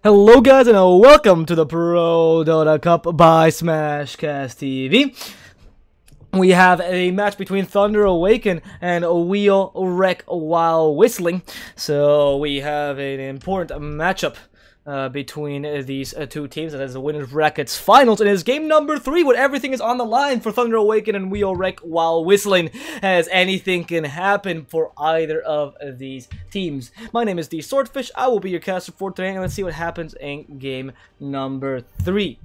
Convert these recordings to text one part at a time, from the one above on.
Hello guys and welcome to the ProDota Cup by Smashcast TV. We have a match between Thunder Awaken and Wheel Wreck while whistling. So we have an important matchup between these two teams. That is the Winners Brackets Finals, and it's game number 3 when everything is on the line for Thunder Awaken and Wheel Wreck while whistling, as anything can happen for either of these teams. My name is DSwordfish. I will be your caster for today, and let's see what happens in game number 3.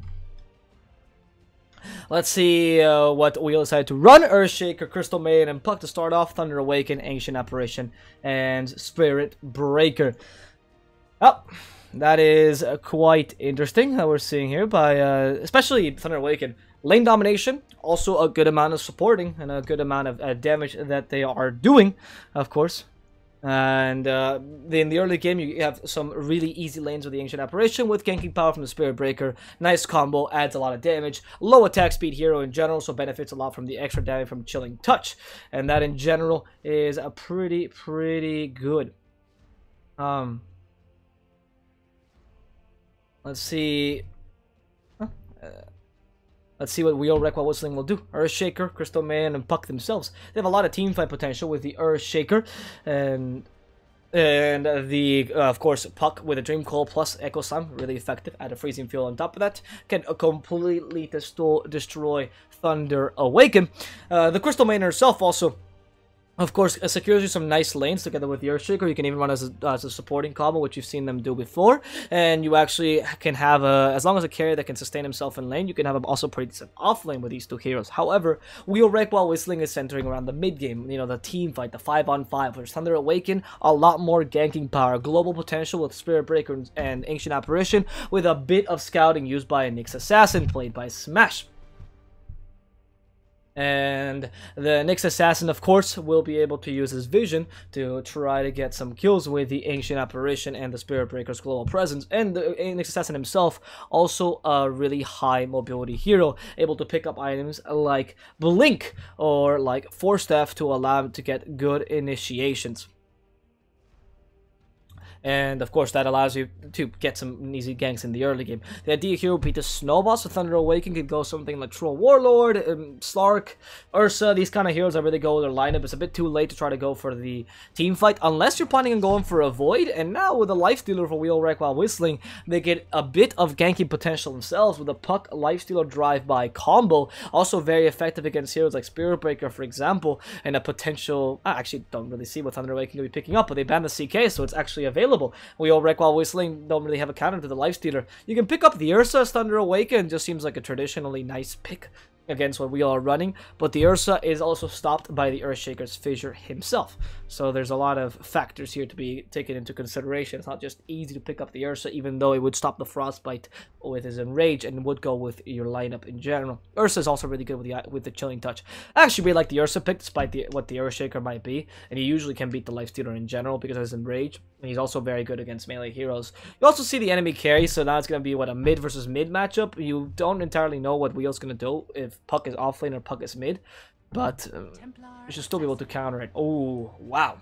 Let's see what Wheel decided to run. Earthshaker, Crystal Maiden, and Puck to start off. Thunder Awaken, Ancient Apparition, and Spirit Breaker. Oh, that is quite interesting that we're seeing here by, especially Thunder Awaken. Lane domination, also a good amount of supporting and a good amount of damage that they are doing, of course. And in the early game, you have some really easy lanes with the Ancient Apparition with ganking power from the Spirit Breaker. Nice combo, adds a lot of damage. Low attack speed hero in general, so benefits a lot from the extra damage from Chilling Touch. And that in general is a pretty good. Let's see. Let's see what Wheel Wreck while whistling will do. Earthshaker, Crystal Man, and Puck themselves. They have a lot of teamfight potential with the Earthshaker, and the of course Puck with a Dream Coil plus Echo Slam, really effective. Add a freezing field on top of that, can completely destroy Thunder Awaken. The Crystal Man herself also, of course, secures you some nice lanes together with the Earthshaker. You can even run as a supporting combo, which you've seen them do before. And you actually can have as long as a carrier that can sustain himself in lane, you can have him also pretty decent off lane with these two heroes. However, Wheel Wreck while whistling is centering around the mid game, you know, the team fight, the 5-on-5. Whereas Thunder Awaken, a lot more ganking power, global potential with Spirit Breaker and Ancient Apparition, with a bit of scouting used by a Nyx Assassin played by Smash. And the Nyx Assassin, of course, will be able to use his vision to try to get some kills with the Ancient Apparition and the Spirit Breaker's global presence. And the Nyx Assassin himself, also a really high mobility hero, able to pick up items like Blink or like Force Staff to allow him to get good initiations. And of course that allows you to get some easy ganks in the early game. The idea here would be to snowball, so Thunder Awaken could go something like Troll Warlord, Slark, Ursa. These kind of heroes that really go with their lineup. It's a bit too late to try to go for the team fight, unless you're planning on going for a Void. And now with a Lifestealer for Wheel Wreck while whistling, they get a bit of ganking potential themselves with a Puck Lifestealer drive-by combo. Also very effective against heroes like Spirit Breaker, for example, and a potential... I actually don't really see what Thunder Awaken could be picking up, but they banned the CK, so it's actually available. Wheel Wreck while whistling don't really have a counter to the Lifestealer. You can pick up the Ursa as Thunder Awaken, just seems like a traditionally nice pick against what we all are running, but the Ursa is also stopped by the Earthshaker's Fissure himself. So there's a lot of factors here to be taken into consideration. It's not just easy to pick up the Ursa, even though it would stop the Frostbite with his Enrage and would go with your lineup in general. Ursa is also really good with the Chilling Touch. I actually really like the Ursa pick, despite what the Earthshaker might be, and he usually can beat the Lifestealer in general because of his Enrage, and he's also very good against melee heroes. You also see the enemy carry, so now it's going to be, what, a mid versus mid matchup. You don't entirely know what Wheel's going to do, if Puck is offlane or Puck is mid, but you should still be able to counter it. Oh, wow.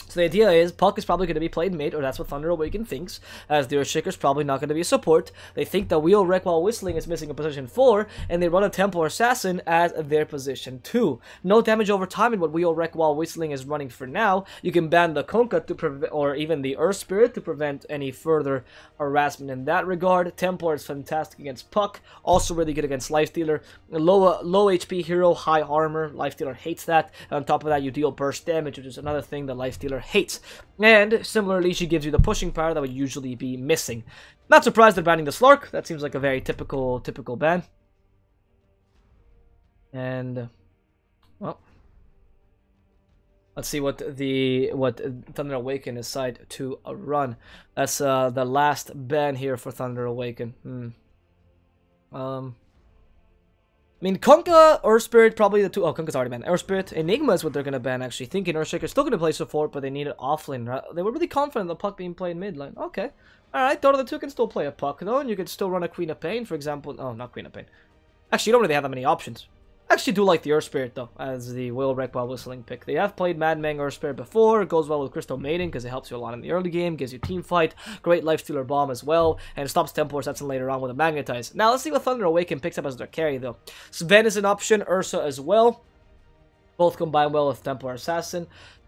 So the idea is Puck is probably going to be played mid, or that's what Thunder Awaken thinks, as the Earthshaker is probably not going to be a support. They think that Wheel Wreck while whistling is missing a position 4, and they run a Templar Assassin as their position 2. No damage over time in what Wheel Wreck while whistling is running for now. You can ban the Konka to prevent, or even the Earth Spirit to prevent any further harassment in that regard. Templar is fantastic against Puck, also really good against Lifestealer. Low HP hero, high armor. Lifestealer hates that. And on top of that, you deal burst damage, which is another thing that Lifestealer hates. And similarly, she gives you the pushing power that would usually be missing. Not surprised they're banning the Slark. That seems like a very typical ban. And well, let's see what Thunder Awaken decide to run. That's the last ban here for Thunder Awaken. I mean, Konka, Earth Spirit, probably the two... Oh, Konka's already banned. Earth Spirit, Enigma is what they're going to ban, actually. Thinking Earthshaker's still going to play support, but they need it offlane. Right? They were really confident the Puck being played mid lane. Okay. Alright, Dota the 2 can still play a Puck, though, and you can still run a Queen of Pain, for example. Oh, not Queen of Pain. Actually, you don't really have that many options. I actually do like the Earth Spirit, though, as the Will Wreck while whistling pick. They have played Mad Meng Earth Spirit before. It goes well with Crystal Maiden because it helps you a lot in the early game, gives you team fight, great Lifestealer Bomb as well, and it stops Tempo Assassin later on with a Magnetize. Now, let's see what Thunder Awaken picks up as their carry, though. Sven is an option, Ursa as well. Both combine well with Templar Assassin.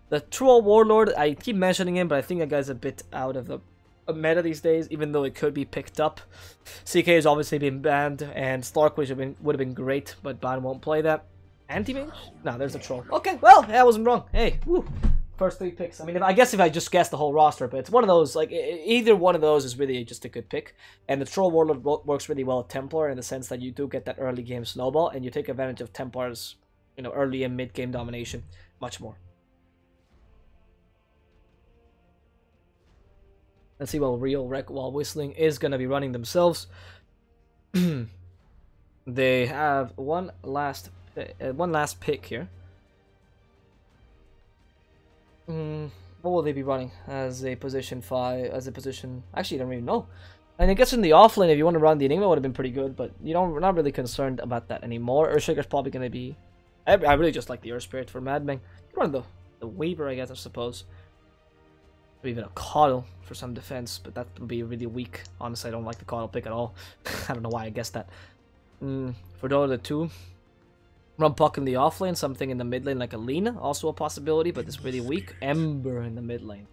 The Troll Warlord, I keep mentioning him, but I think that guy's a bit out of the meta these days, even though it could be picked up. CK has obviously been banned, and Stark would have been great, but Ban won't play that. Anti-mage? No, there's a Troll. Okay, well, I wasn't wrong. Hey, woo. First 3 picks. I mean, I guess if I just guessed the whole roster, but it's one of those, like, either one of those is really just a good pick. And the Troll Warlord works really well with Templar in the sense that you do get that early game snowball, and you take advantage of Templar's, you know, early and mid game domination much more. Let's see what Real Wreck while whistling is going to be running themselves. They have one last pick here. What will they be running as a position 5? As a position, actually, I don't even know. And I guess in the offlane, if you want to run the Enigma, would have been pretty good. But we're not really concerned about that anymore. Earthshaker's probably going to be. I really just like the Earth Spirit for Mad Meng. You run the Weaver, I guess, I suppose. Or even a Coddle for some defense, but that would be really weak. Honestly, I don't like the Coddle pick at all. I don't know why I guessed that. For Dota 2, run Puck in the offlane, something in the mid lane like a Lina, also a possibility, but it's really weak. Ember in the mid lane.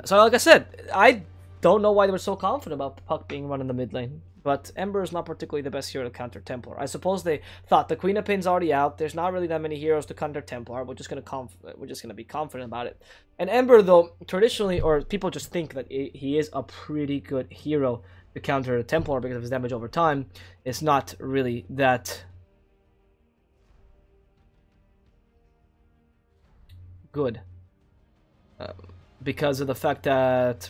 So like I said, I don't know why they were so confident about Puck being run in the mid lane. But Ember is not particularly the best hero to counter Templar. I suppose they thought the Queen of Pain's already out. There's not really that many heroes to counter Templar. We're just gonna be confident about it. And Ember, though, traditionally, or people just think that he is a pretty good hero to counter Templar because of his damage over time. It's not really that good because of the fact that.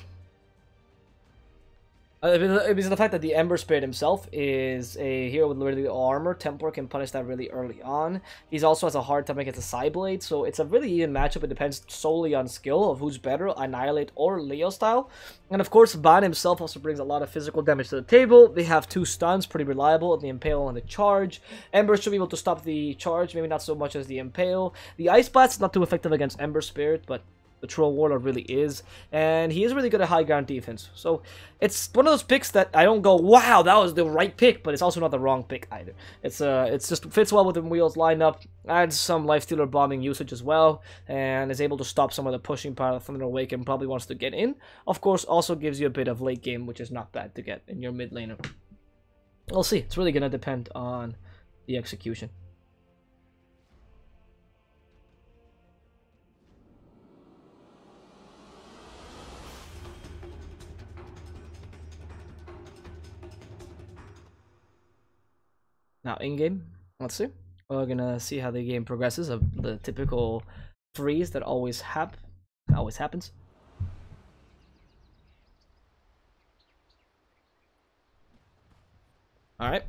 Because of the fact that the Ember Spirit himself is a hero with really armor, Templar can punish that really early on. He also has a hard time against a Psyblade, so it's a really even matchup. It depends solely on skill of who's better, Annihilate or Leo style. And of course, Ban himself also brings a lot of physical damage to the table. They have 2 stuns, pretty reliable, the Impale and the Charge. Ember should be able to stop the Charge, maybe not so much as the Impale. The Ice Blast not too effective against Ember Spirit, but the Troll Warlord really is, and he is really good at high ground defense. So it's one of those picks that I don't go, wow, that was the right pick, but it's also not the wrong pick either. It's just fits well with the Wheels lineup, adds some Lifestealer bombing usage as well, and is able to stop some of the pushing power that Thunder Awaken probably wants to get in. Of course, also gives you a bit of late game, which is not bad to get in your mid laner. We'll see. It's really gonna depend on the execution. Now, in-game, let's see. We're gonna see how the game progresses of the typical freeze that always happens. Alright.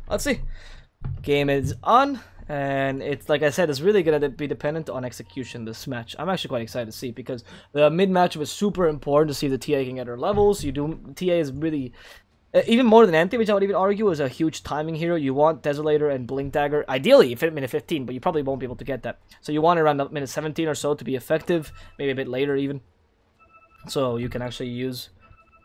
Let's see. Game is on, and it's like I said, it's really gonna be dependent on execution this match. I'm actually quite excited to see because the mid matchup is super important to see if the TA can get her levels. TA is really even more than Anti-Mage, I would even argue, is a huge timing hero. You want Desolator and Blink Dagger, ideally, if at minute 15, but you probably won't be able to get that. So you want it around minute 17 or so to be effective, maybe a bit later even. So you can actually use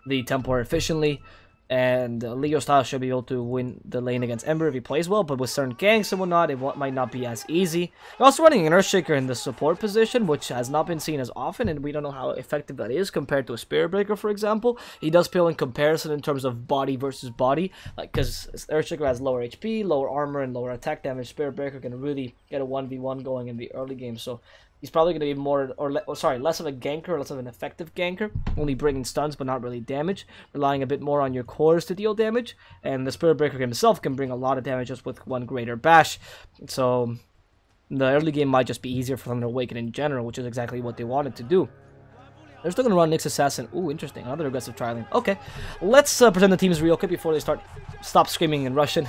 the Templar efficiently. And Leo style should be able to win the lane against Ember if he plays well, but with certain ganks and whatnot, it might not be as easy. We're also running an Earthshaker in the support position, which has not been seen as often, and we don't know how effective that is compared to a Spirit Breaker, for example. He does pale in comparison in terms of body versus body, like because Earthshaker has lower HP, lower armor, and lower attack damage. Spirit Breaker can really get a 1v1 going in the early game, so he's probably going to be less of a ganker, less of an effective ganker, only bringing stuns but not really damage, relying a bit more on your cores to deal damage, and the Spirit Breaker himself can bring a lot of damage just with one greater bash, so the early game might just be easier for them to Awaken in general, which is exactly what they wanted to do. They're still going to run Nyx Assassin. Ooh, interesting. Another aggressive trialing. Okay, let's present the teams real quick before they stop screaming and rushing.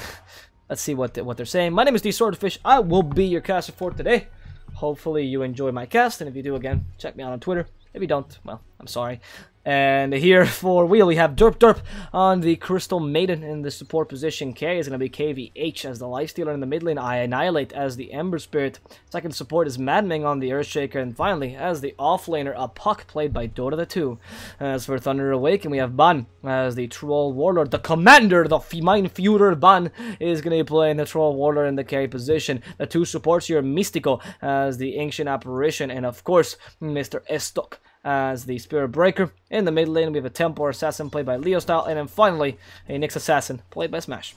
Let's see what they're saying. My name is DSwordfish. I will be your caster for today. Hopefully you enjoy my cast, and if you do, again, check me out on Twitter. If you don't, well, I'm sorry. And here for wheel, we have Derp on the Crystal Maiden in the support position. K is going to be KVH as the lifestealer in the mid lane. I Annihilate as the Ember Spirit. Second support is Madming on the Earthshaker. And finally, as the offlaner, a Puck played by Dota 2. As for Thunder Awaken, we have Ban as the Troll Warlord. The Commander, the Mein Führer Ban, is going to be playing the Troll Warlord in the carry position. The two supports here, Mystico as the Ancient Apparition. And of course, Mr. Estok as the Spirit Breaker. In the mid lane, we have a Templar Assassin played by Leo Style, and then finally, a Nyx Assassin played by Smash.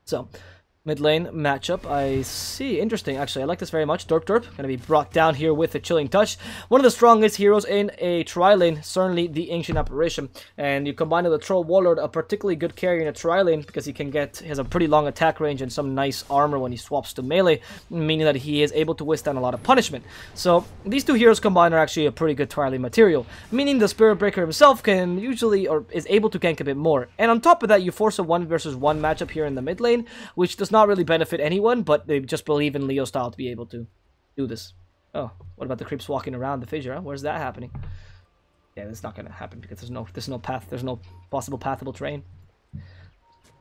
So, mid lane matchup, I see. Interesting, actually. I like this very much. Derp. Going to be brought down here with a Chilling Touch. One of the strongest heroes in a tri-lane, certainly the Ancient Apparition. And you combine it with Troll Warlord, a particularly good carry in a tri-lane because he has a pretty long attack range and some nice armor when he swaps to melee, meaning that he is able to withstand a lot of punishment. So these two heroes combined are actually a pretty good tri-lane material, meaning the Spirit Breaker himself can usually, or is able to gank a bit more. And on top of that, you force a 1 versus 1 matchup here in the mid lane, which does not really benefit anyone, but they just believe in Leo Style to be able to do this. Oh, what about the creeps walking around the fissure? Huh? Where's that happening? Yeah, that's not gonna happen because there's no path, there's no possible pathable terrain.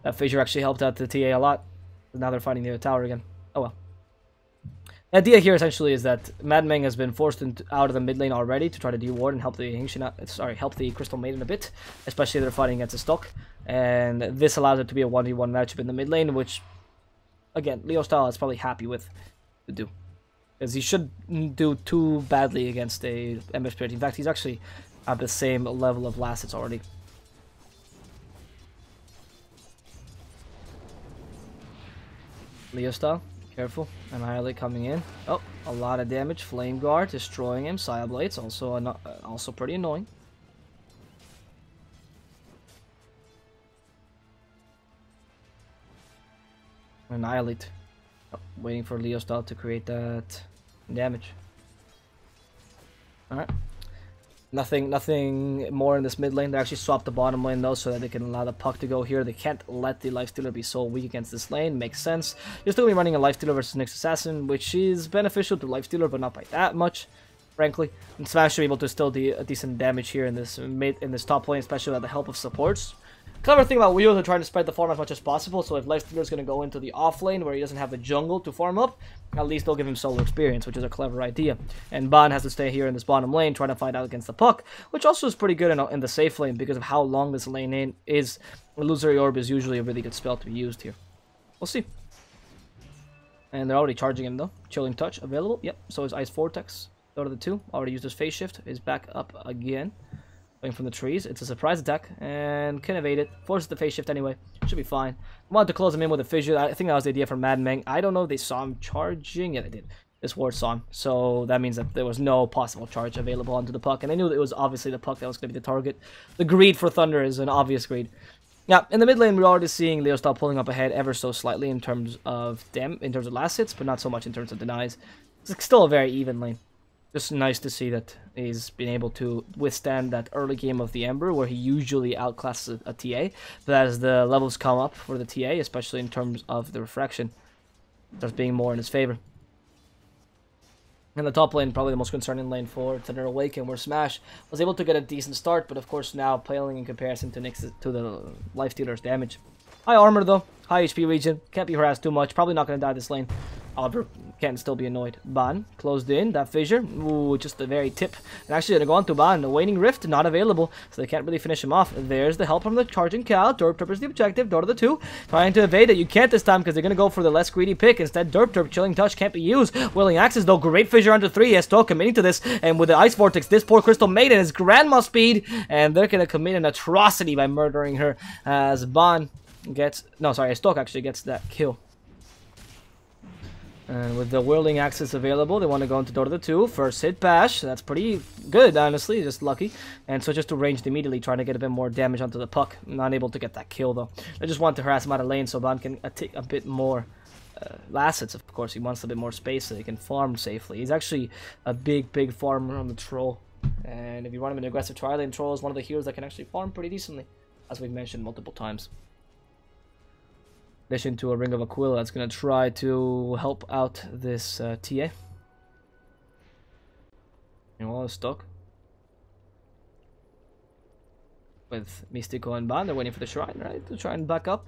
That fissure actually helped out the TA a lot. Now they're fighting the tower again. Oh well. The idea here essentially is that Mad Meng has been forced out of the mid lane already to try to de-ward and help the Crystal Maiden a bit, especially if they're fighting against a stock. And this allows it to be a 1v1 matchup in the mid lane, which, again, Leo Style is probably happy with to do. Because he shouldn't do too badly against a Ember Spirit. In fact, he's actually at the same level of Lassets already. Leo Style, careful. Annihilate coming in. Oh, a lot of damage. Flame Guard, destroying him. Saya Blades, also pretty annoying. Annihilate. Oh, waiting for Leo Style to create that damage. Alright. Nothing more in this mid lane. They actually swapped the bottom lane though so that they can allow the Puck to go here. They can't let the Lifestealer be so weak against this lane. Makes sense. You're still going to be running a Lifestealer versus Nyx Assassin, which is beneficial to Lifestealer, but not by that much, frankly. And Smash should be able to still do a decent damage here in this top lane, especially with the help of supports. Clever thing about Wheels are trying to spread the farm as much as possible, so if Lifestealer is going to go into the off lane where he doesn't have a jungle to farm up, at least they'll give him solo experience, which is a clever idea. And Ban has to stay here in this bottom lane trying to fight out against the Puck, which also is pretty good in the safe lane because of how long this lane is. Illusory Orb is usually a really good spell to be used here. We'll see. And they're already charging him though. Chilling Touch available. Yep, so is Ice Vortex. Dota 2 already used his Phase Shift. Is back up again. Going from the trees. It's a surprise attack and can evade it. Forces the Phase Shift anyway. Should be fine. Wanted to close him in with a fissure. I think that was the idea from Mad Meng. I don't know if they saw him charging. Yeah, they did. This ward saw him. So that means that there was no possible charge available onto the Puck. And I knew that it was obviously the Puck that was going to be the target. The greed for Thunder is an obvious greed. Yeah, in the mid lane, we're already seeing Leo Style pulling up ahead ever so slightly in terms of last hits, but not so much in terms of denies. It's still a very even lane. Just nice to see that he's been able to withstand that early game of the Ember, where he usually outclasses a TA. But as the levels come up for the TA, especially in terms of the refraction, there's being more in his favor. And the top lane, probably the most concerning lane for Thunder Awaken, where Smash was able to get a decent start, but of course now paling in comparison to the Lifestealer's damage. High armor though, high HP region, can't be harassed too much, probably not going to die this lane. However, can still be annoyed. Ban, closed in, that fissure, ooh, just the very tip. And actually, they're going to Ban, the Waning Rift, not available, so they can't really finish him off. There's the help from the charging cow. Derp is the objective, Dota 2, trying to evade it. You can't this time because they're going to go for the less greedy pick. Instead, Derp, Chilling Touch can't be used. Willing Axis, though, great fissure under 3. Yes, still committing to this, and with the Ice Vortex, this poor Crystal Maiden is Grandma speed, and they're going to commit an atrocity by murdering her as Ban gets, no, sorry, Stoke actually gets that kill. And with the Whirling Axis available, they want to go into Dota 2. First hit bash. That's pretty good, honestly. Just lucky. And switches to ranged immediately, trying to get a bit more damage onto the Puck. Not able to get that kill, though. They just want to harass him out of lane so Ban can take a bit more assets, of course. He wants a bit more space so he can farm safely. He's actually a big farmer on the Troll. And if you run him in aggressive tri-lane, Troll is one of the heroes that can actually farm pretty decently, as we've mentioned multiple times. Addition to a Ring of Aquila that's going to try to help out this TA. And while it's stuck, with Mystico and Ban. They're waiting for the Shrine, right? To try and back up.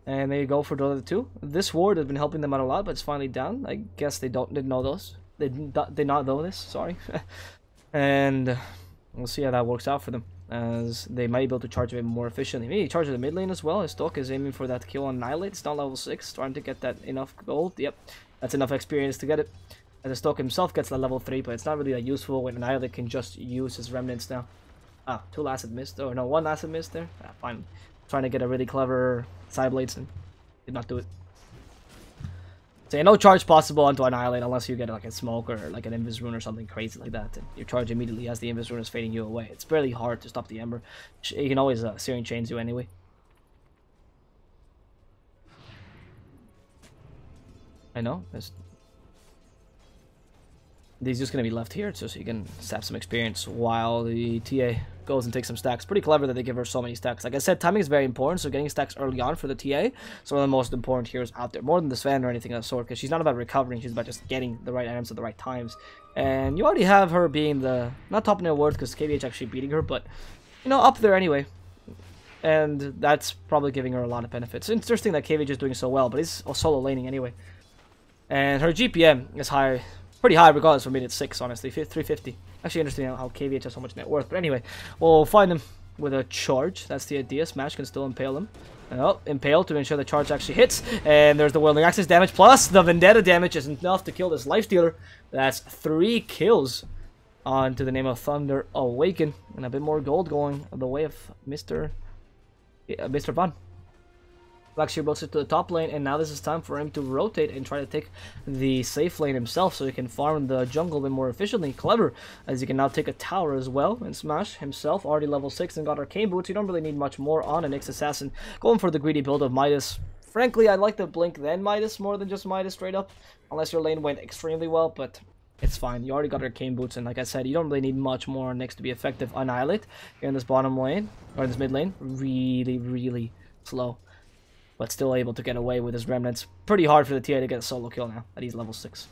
And they go for the other two. This ward has been helping them out a lot, but it's finally down. I guess they didn't know those. They did not know this, sorry. And we'll see how that works out for them, as they might be able to charge a bit more efficiently. Maybe charge the mid lane as well. His Stock is aiming for that kill on Annihilate. It's not level 6, trying to get that enough gold. Yep, that's enough experience to get it. As the Stock himself gets the level 3, but it's not really that useful when Annihilate can just use his remnants now. Ah, 2 acid missed, or no, 1 acid missed there. Ah, fine. Trying to get a really clever side blades and did not do it. So yeah, no charge possible onto Annihilate unless you get like a smoke or like an Invis rune or something crazy like that. And you charge immediately as the Invis rune is fading you away. It's fairly hard to stop the Ember. You can always Searing Chains you anyway. I know. He's just going to be left here so you can sap some experience while the TA goes and takes some stacks. Pretty clever that they give her so many stacks. Like I said, timing is very important, so getting stacks early on for the TA is one of the most important heroes out there. More than the Sven or anything of the sort, because she's not about recovering, she's about just getting the right items at the right times. And you already have her being the, not top in her worth because KVH actually beating her, but, you know, up there anyway. And that's probably giving her a lot of benefits. It's interesting that KVH is doing so well, but he's solo laning anyway. And her GPM is high. Pretty high regardless for mid at 6, honestly. 350. Actually interesting how KVH has so much net worth. But anyway, we'll find him with a charge. That's the idea. Smash can still impale him. Oh, impale to ensure the charge actually hits. And there's the Whirling Axis damage. Plus, the Vendetta damage is enough to kill this Lifestealer. That's 3 kills onto the name of Thunder Awaken. And a bit more gold going the way of Mr. Van. Actually rotates to the top lane, and now this is time for him to rotate and try to take the safe lane himself so he can farm the jungle a bit more efficiently. Clever, as he can now take a tower as well, and Smash himself already level 6 and got Arcane Boots. You don't really need much more on a Nyx Assassin. Going for the greedy build of Midas. Frankly, I like the Blink then Midas more than just Midas straight up, unless your lane went extremely well, but it's fine. You already got Arcane Boots, and like I said, you don't really need much more on Nyx to be effective. Annihilate here in this bottom lane, or in this mid lane, really slow, but still able to get away with his remnants. Pretty hard for the TA to get a solo kill now that he's level 6.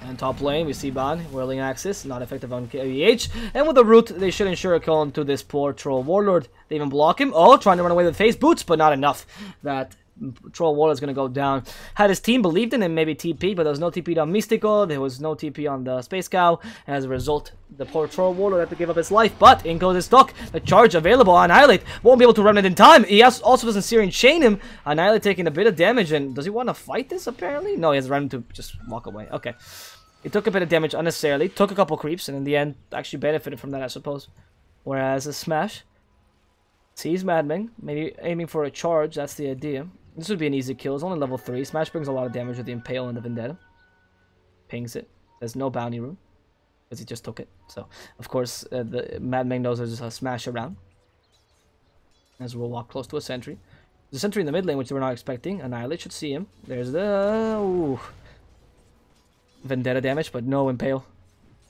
And top lane, we see Ban, Whirling Axis, not effective on KVH. And with the root, they should ensure a kill into this poor Troll Warlord. They even block him. Oh, trying to run away with Phase Boots, but not enough. That Troll Warlord's going to go down. Had his team believed in him, maybe TP, but there was no TP on Mystico, there was no TP on the Space Cow, and as a result, the poor Troll Warlord had to give up his life, but in goes his Stock. The charge available on Annihilate, won't be able to run it in time. He also doesn't Searing Chain him. Annihilate taking a bit of damage, and does he want to fight this apparently? No, he has run to just walk away. Okay. He took a bit of damage unnecessarily, took a couple creeps, and in the end, actually benefited from that, I suppose. Whereas a Smash sees Madman, maybe aiming for a charge, that's the idea. This would be an easy kill. It's only level 3. Smash brings a lot of damage with the Impale and the Vendetta. Pings it. There's no bounty rune, because he just took it. So, of course, the Madman knows there's a Smash around. As we'll walk close to a sentry. There's a sentry in the mid lane, which we're not expecting. Annihilate should see him. There's the... Ooh. Vendetta damage, but no Impale.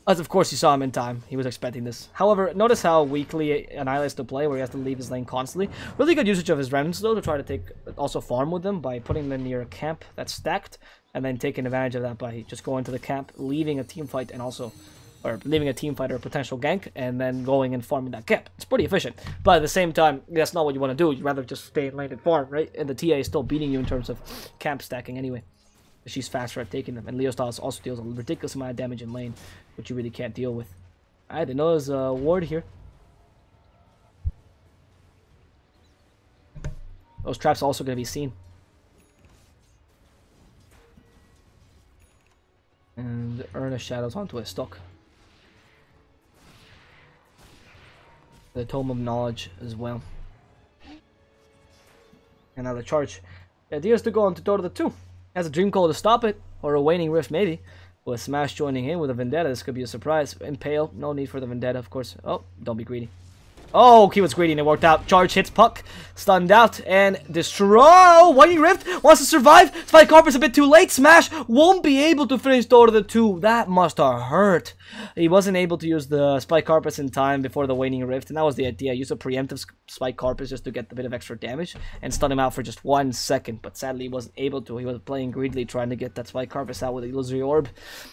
As of course you saw him in time. He was expecting this. However, notice how weakly Annihilate's to play, where he has to leave his lane constantly. Really good usage of his remnants though, to try to take also farm with them by putting them near a camp that's stacked, and then taking advantage of that by just going to the camp, leaving a team fight, and also, or leaving a team fight or a potential gank, and then going and farming that camp. It's pretty efficient, but at the same time, that's not what you want to do. You'd rather just stay in lane and farm, right? And the TA is still beating you in terms of camp stacking anyway. She's faster at taking them, and Leo Styles also deals a ridiculous amount of damage in lane, which you really can't deal with. I didn't know there's a ward here. Those traps are also going to be seen. And earn a shadows onto a Stock. The Tome of Knowledge as well. And now the charge. The idea is to go on to Dota 2. Has a Dream Call to stop it, or a Waning Rift maybe. With Smash joining in with a Vendetta, this could be a surprise. Impale, no need for the Vendetta, of course. Oh, don't be greedy. Oh, he was greedy and it worked out. Charge hits Puck, stunned out, and destroy. Whiting Rift wants to survive. Spike Carpet's a bit too late. Smash won't be able to finish Dota 2. That must have hurt. He wasn't able to use the Spike Carpets in time before the Waning Rift, and that was the idea. Use a preemptive Spike Carpets just to get a bit of extra damage and stun him out for just 1 second, but sadly he wasn't able to. He was playing greedily trying to get that Spike Carpets out with a illusory orb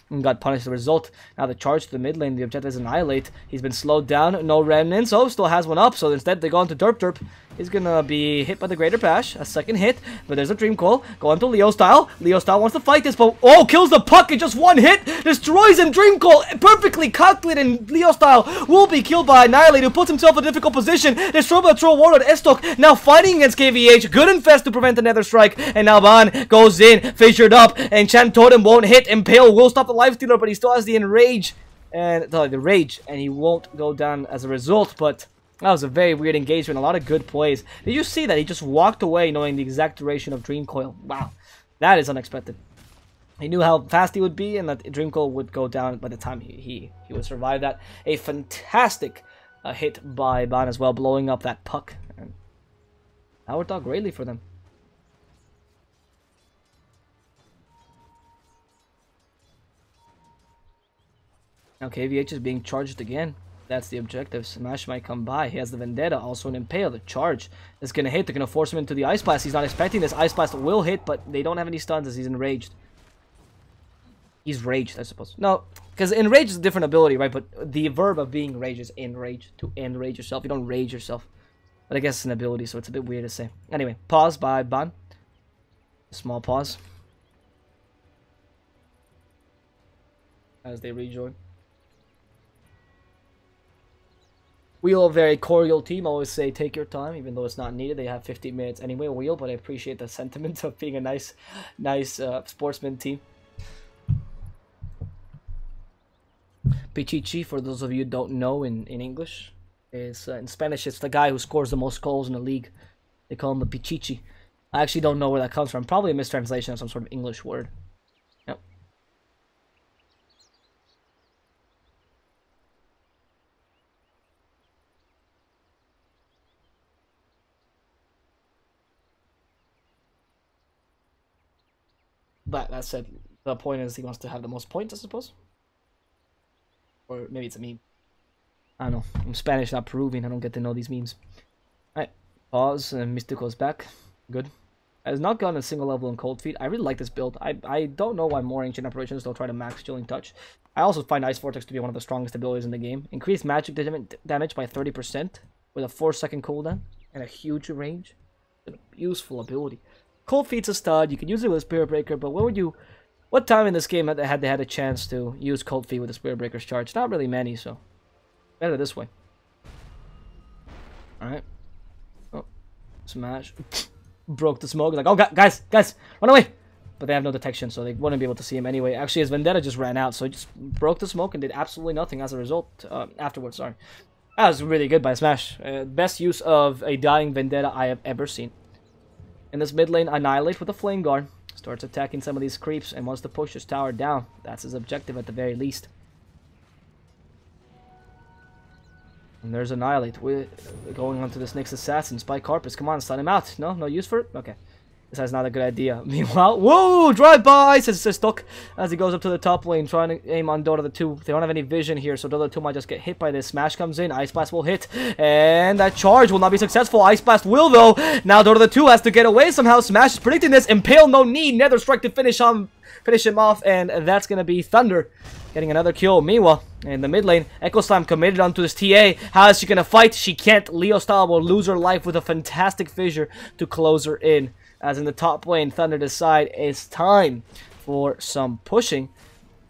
and got punished as a result. Now the charge to the mid lane, the objective is Annihilate. He's been slowed down, no remnants. Oh, still has one up, so instead they go into Derp Derp. He's gonna be hit by the Greater Bash, a second hit, but there's a Dream Coil. Go into Leo Style. Leo Style wants to fight this, but oh, kills the Puck in just 1 hit, destroys him. Dream Coil perfectly calculated, and Leo Style will be killed by Annihilate, who puts himself in a difficult position. Destroyed by the Troll Warlord. Estok now fighting against KVH. Good infest to prevent another strike, and now Ban goes in, fissured up, and Chant Totem won't hit. Impale will stop the Lifestealer, but he still has the Enrage, and the Rage, and he won't go down as a result, but that was a very weird engagement, a lot of good plays. Did you see that? He just walked away knowing the exact duration of Dream Coil. Wow, that is unexpected. He knew how fast he would be and that Dream Coil would go down by the time he would survive that. A fantastic hit by Ban as well, blowing up that Puck. And that worked out greatly for them. Now KVH is being charged again. That's the objective. Smash might come by. He has the Vendetta, also an Impale. The charge is going to hit. They're going to force him into the Ice Blast. He's not expecting this. Ice Blast will hit, but they don't have any stuns as he's enraged. He's raged, I suppose. No, because enrage is a different ability, right? But the verb of being rage is enrage, to enrage yourself. You don't rage yourself. But I guess it's an ability, so it's a bit weird to say. Anyway, pause by Ban. Small pause. As they rejoin. Wheel, a very cordial team. I always say take your time, even though it's not needed. They have 15 minutes anyway, Wheel, but I appreciate the sentiment of being a nice sportsman team. Pichichi, for those of you who don't know in English, is in Spanish it's the guy who scores the most goals in the league. They call him the Pichichi. I actually don't know where that comes from. Probably a mistranslation of some sort of English word. Yep. But that said, the point is he wants to have the most points, I suppose. Or maybe it's a meme. I don't know. I'm Spanish, not Peruvian. I don't get to know these memes. Alright. Pause, and Mystico's back. Good. Has not gotten a single level in Cold Feet. I really like this build. I don't know why more Ancient Apparitions don't try to max Chilling Touch. I also find Ice Vortex to be one of the strongest abilities in the game. Increased magic damage by 30% with a 4-second cooldown and a huge range. It's a useful ability. Cold Feet's a stud. You can use it with a Spirit Breaker, but what time in this game had they had a chance to use Cold Feet with a Spirit Breaker's charge? Not really many, so better this way. Alright. Oh. Smash. Broke the smoke. Like, oh, guys, run away! But they have no detection, so they wouldn't be able to see him anyway. Actually, his Vendetta just ran out, so he just broke the smoke and did absolutely nothing as a result. Afterwards, sorry. That was really good by Smash. Best use of a dying Vendetta I have ever seen. In this mid lane, Annihilate with a Flame Guard. Starts attacking some of these creeps and wants to push his tower down. That's his objective at the very least. And there's Annihilate. We're going on to this next assassin. Spike Carpus. Come on, stun him out. No use for it? Okay. This is not a good idea. Meanwhile, whoa! Drive-by! Says Stuck as he goes up to the top lane, trying to aim on Dota 2. They don't have any vision here, so Dota 2 might just get hit by this. Smash comes in, Ice Blast will hit, and that charge will not be successful. Ice Blast will, though. Now Dota 2 has to get away somehow. Smash is predicting this. Impale, no need. Nether Strike to finish him off, and that's going to be Thunder getting another kill. Meanwhile, in the mid lane, Echo Slam committed onto this TA. How is she going to fight? She can't. Leo Style will lose her life with a fantastic fissure to close her in. As in the top lane, Thunder decide it's time for some pushing.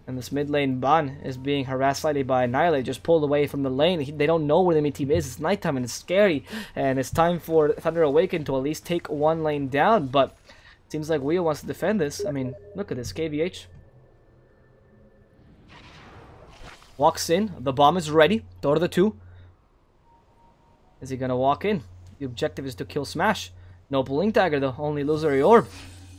And this mid lane, Ban is being harassed slightly by Annihilate, just pulled away from the lane. They don't know where the enemy team is. It's nighttime and it's scary. And it's time for Thunder Awaken to at least take one lane down. But it seems like Wheel wants to defend this. I mean, look at this. KVH walks in. The bomb is ready. Dota 2. Is he going to walk in? The objective is to kill Smash. No Blink Dagger though, only Illusory Orb.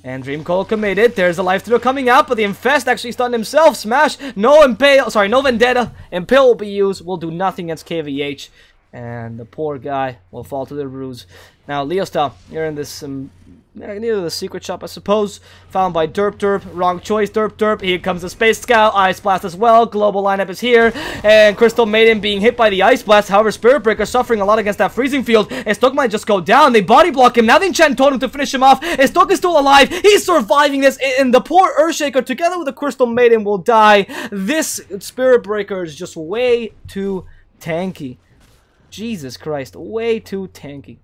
And Dream Coil committed. There's the Life Stealer coming out, but the Infest actually stunned himself. Smash, no Impale, sorry, no Vendetta. Impale will be used, will do nothing against KVH. And the poor guy will fall to the ruse. Now, Leo style, you're in this near the secret shop, I suppose. Found by Derp. Wrong choice, Derp. Here comes the Space Scout. Ice Blast as well. Global lineup is here. And Crystal Maiden being hit by the Ice Blast. However, Spirit Breaker suffering a lot against that freezing field. And Stoke might just go down. They body block him. Now they enchant Totem to finish him off. And Stoke is still alive. He's surviving this. And the poor Earthshaker, together with the Crystal Maiden, will die. This Spirit Breaker is just way too tanky. Jesus Christ, way too tanky.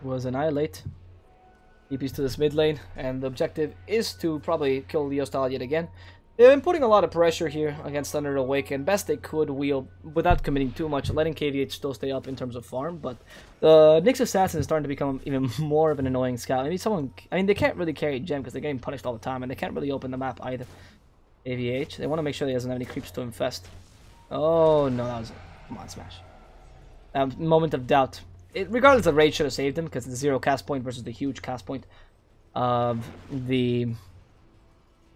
Was Annihilate. EPs to this mid lane, and the objective is to probably kill Leo style yet again. They've been putting a lot of pressure here against Thunder Awaken. Best they could wheel without committing too much, letting KVH still stay up in terms of farm. But the Nyx Assassin is starting to become even more of an annoying scout. Maybe someone, I mean, they can't really carry Gem because they're getting punished all the time, and they can't really open the map either. AVH, they want to make sure he doesn't have any creeps to infest. Oh no, that was, come on, Smash. Moment of doubt. Regardless, the raid should have saved him because it's 0 cast point versus the huge cast point of the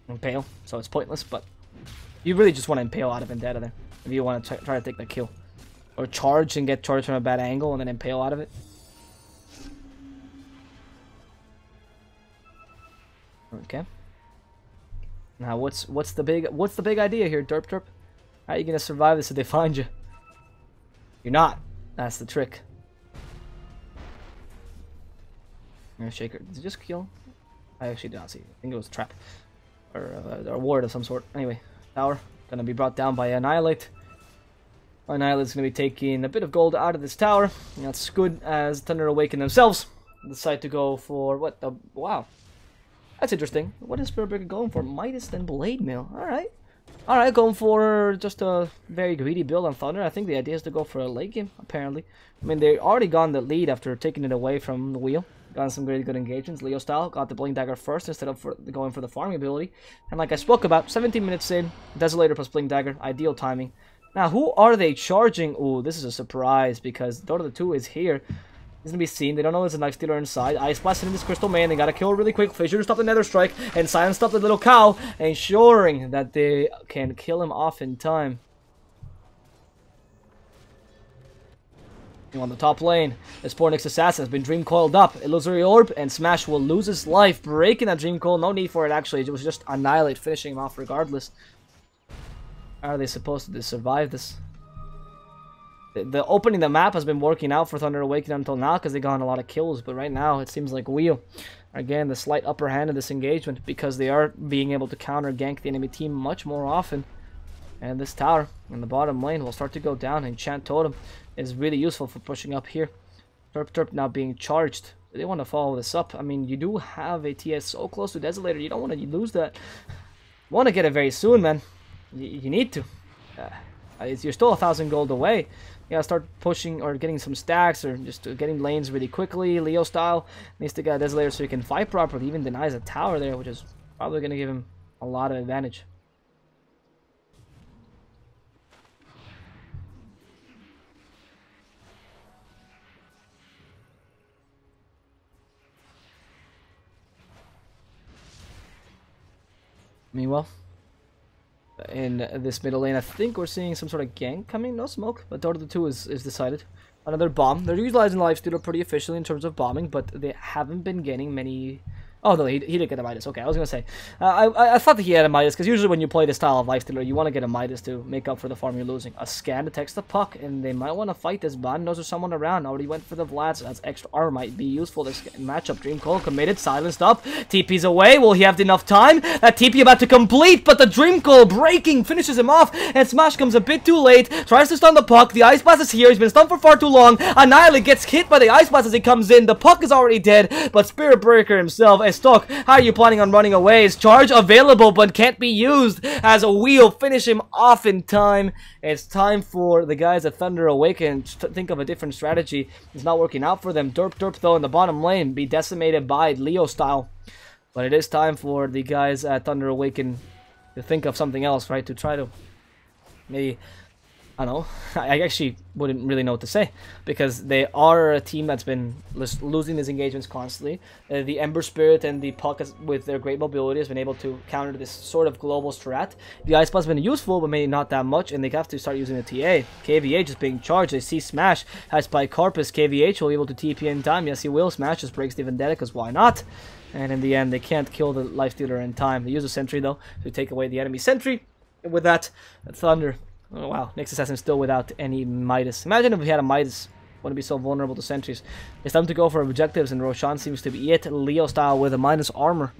Impale, so it's pointless, but you really just want to Impale out of Vendetta there if you want to try to take that kill. Or charge and get charged from a bad angle and then Impale out of it. Okay. Now what's the big idea here, Derp? How are you gonna survive this if they find you? You're not. That's the trick. Shaker, did it just kill? I actually did not see. I think it was a trap. Or a ward of some sort. Anyway, tower gonna be brought down by Annihilate. Annihilate's gonna be taking a bit of gold out of this tower. And that's good as Thunder Awaken themselves decide to go for what the wow. That's interesting. What is Spirit Breaker going for? Midas then Blade Mail. Alright, going for just a very greedy build on Thunder. I think the idea is to go for a late game, apparently. I mean, they already got the lead after taking it away from the wheel. Gotten some really good engagements. Leo style got the Blink Dagger first instead of going for the farming ability. And like I spoke about, 17 minutes in, Desolator plus Blink Dagger, ideal timing. Now, who are they charging? Ooh, this is a surprise because Dota 2 is here. He's gonna be seen. They don't know there's a Knife Stealer inside. Ice Blast in this Crystal Man. They gotta kill really quick. Fissure to stop the Nether Strike. And Silence stop the little cow, ensuring that they can kill him off in time. On the top lane, this poor Nyx Assassin has been Dream Coiled up. Illusory Orb, and Smash will lose his life, breaking that Dream Coil. No need for it, actually. It was just Annihilate, finishing him off regardless. How are they supposed to survive this? The opening the map has been working out for Thunder Awaken until now because they got a lot of kills, but right now it seems like Wheel again the slight upper hand in this engagement because they are being able to counter gank the enemy team much more often. And this tower in the bottom lane will start to go down. Enchant Totem is really useful for pushing up here. Derp now being charged. They want to follow this up. I mean, you do have a TS so close to Desolator. You don't want to lose that. You want to get it very soon, man. You need to. You're still 1,000 gold away. You gotta start pushing or getting some stacks or just getting lanes really quickly. Leo style needs to get a Desolator so he can fight properly. Even denies a tower there, which is probably going to give him a lot of advantage. Meanwhile, in this middle lane, I think we're seeing some sort of gank coming. No smoke, but Dota 2 is decided. Another bomb. They're utilizing Lifestealer pretty efficiently in terms of bombing, but they haven't been getting many... Oh, no, he did get a Midas. Okay, I was going to say. I thought that he had a Midas, because usually when you play this style of Lifestealer, you want to get a Midas to make up for the farm you're losing. A scan detects the puck, and they might want to fight this. Bond knows there's someone around. Already went for the Vlad, so that's extra armor. Might be useful. This matchup. Dream Coil committed, silenced up. TP's away. Will he have enough time? That TP about to complete, but the Dream Coil breaking finishes him off, and Smash comes a bit too late. Tries to stun the puck. The Ice Blast is here. He's been stunned for far too long. Annihilate gets hit by the Ice Blast as he comes in. The puck is already dead, but Spirit Breaker himself is stuck. How are you planning on running away? Is charge available but can't be used as a wheel finish him off in time. It's time for the guys at Thunder Awaken to think of a different strategy. It's not working out for them. Derp though in the bottom lane be decimated by Leo style, but it is time for the guys at Thunder Awaken to think of something else, right? To try to maybe I don't know. I actually wouldn't really know what to say, because they are a team that's been losing these engagements constantly. The Ember Spirit and the Puck, with their great mobility, has been able to counter this sort of global strat. The Ice Blast has been useful, but maybe not that much, and they have to start using the TA. KVH is being charged. They see Smash has by Carpus. KVH will be able to TP in time. Yes, he will. Smash just breaks the Vendetta, because why not? And in the end, they can't kill the Lifestealer in time. They use a Sentry, though, to take away the enemy Sentry. And with that, Thunder... Oh wow, Nyx Assassin still without any Midas. Imagine if we had a Midas. Wouldn't be so vulnerable to sentries. It's time to go for objectives, and Roshan seems to be it. Leo style with a minus armor.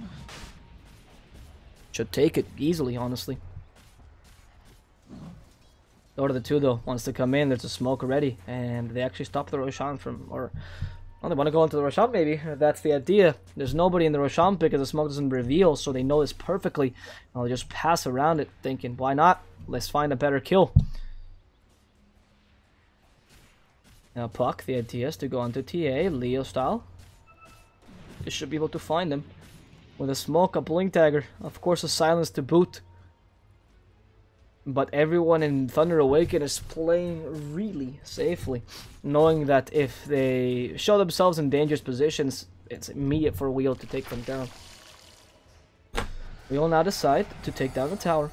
Should take it easily, honestly. Dota the 2 though wants to come in. There's a smoke already, and they actually stop the Roshan from, or well, they want to go into the Roshan maybe. That's the idea. There's nobody in the Roshan because the smoke doesn't reveal, so they know this perfectly. I'll just pass around it, thinking, why not? Let's find a better kill. Now Puck, the idea is to go onto TA, Leo style. You should be able to find him. With a smoke, a blink dagger. Of course a silence to boot. But everyone in Thunder Awaken is playing really safely, knowing that if they show themselves in dangerous positions, it's immediate for Wheel to take them down. Wheel now decide to take down the tower.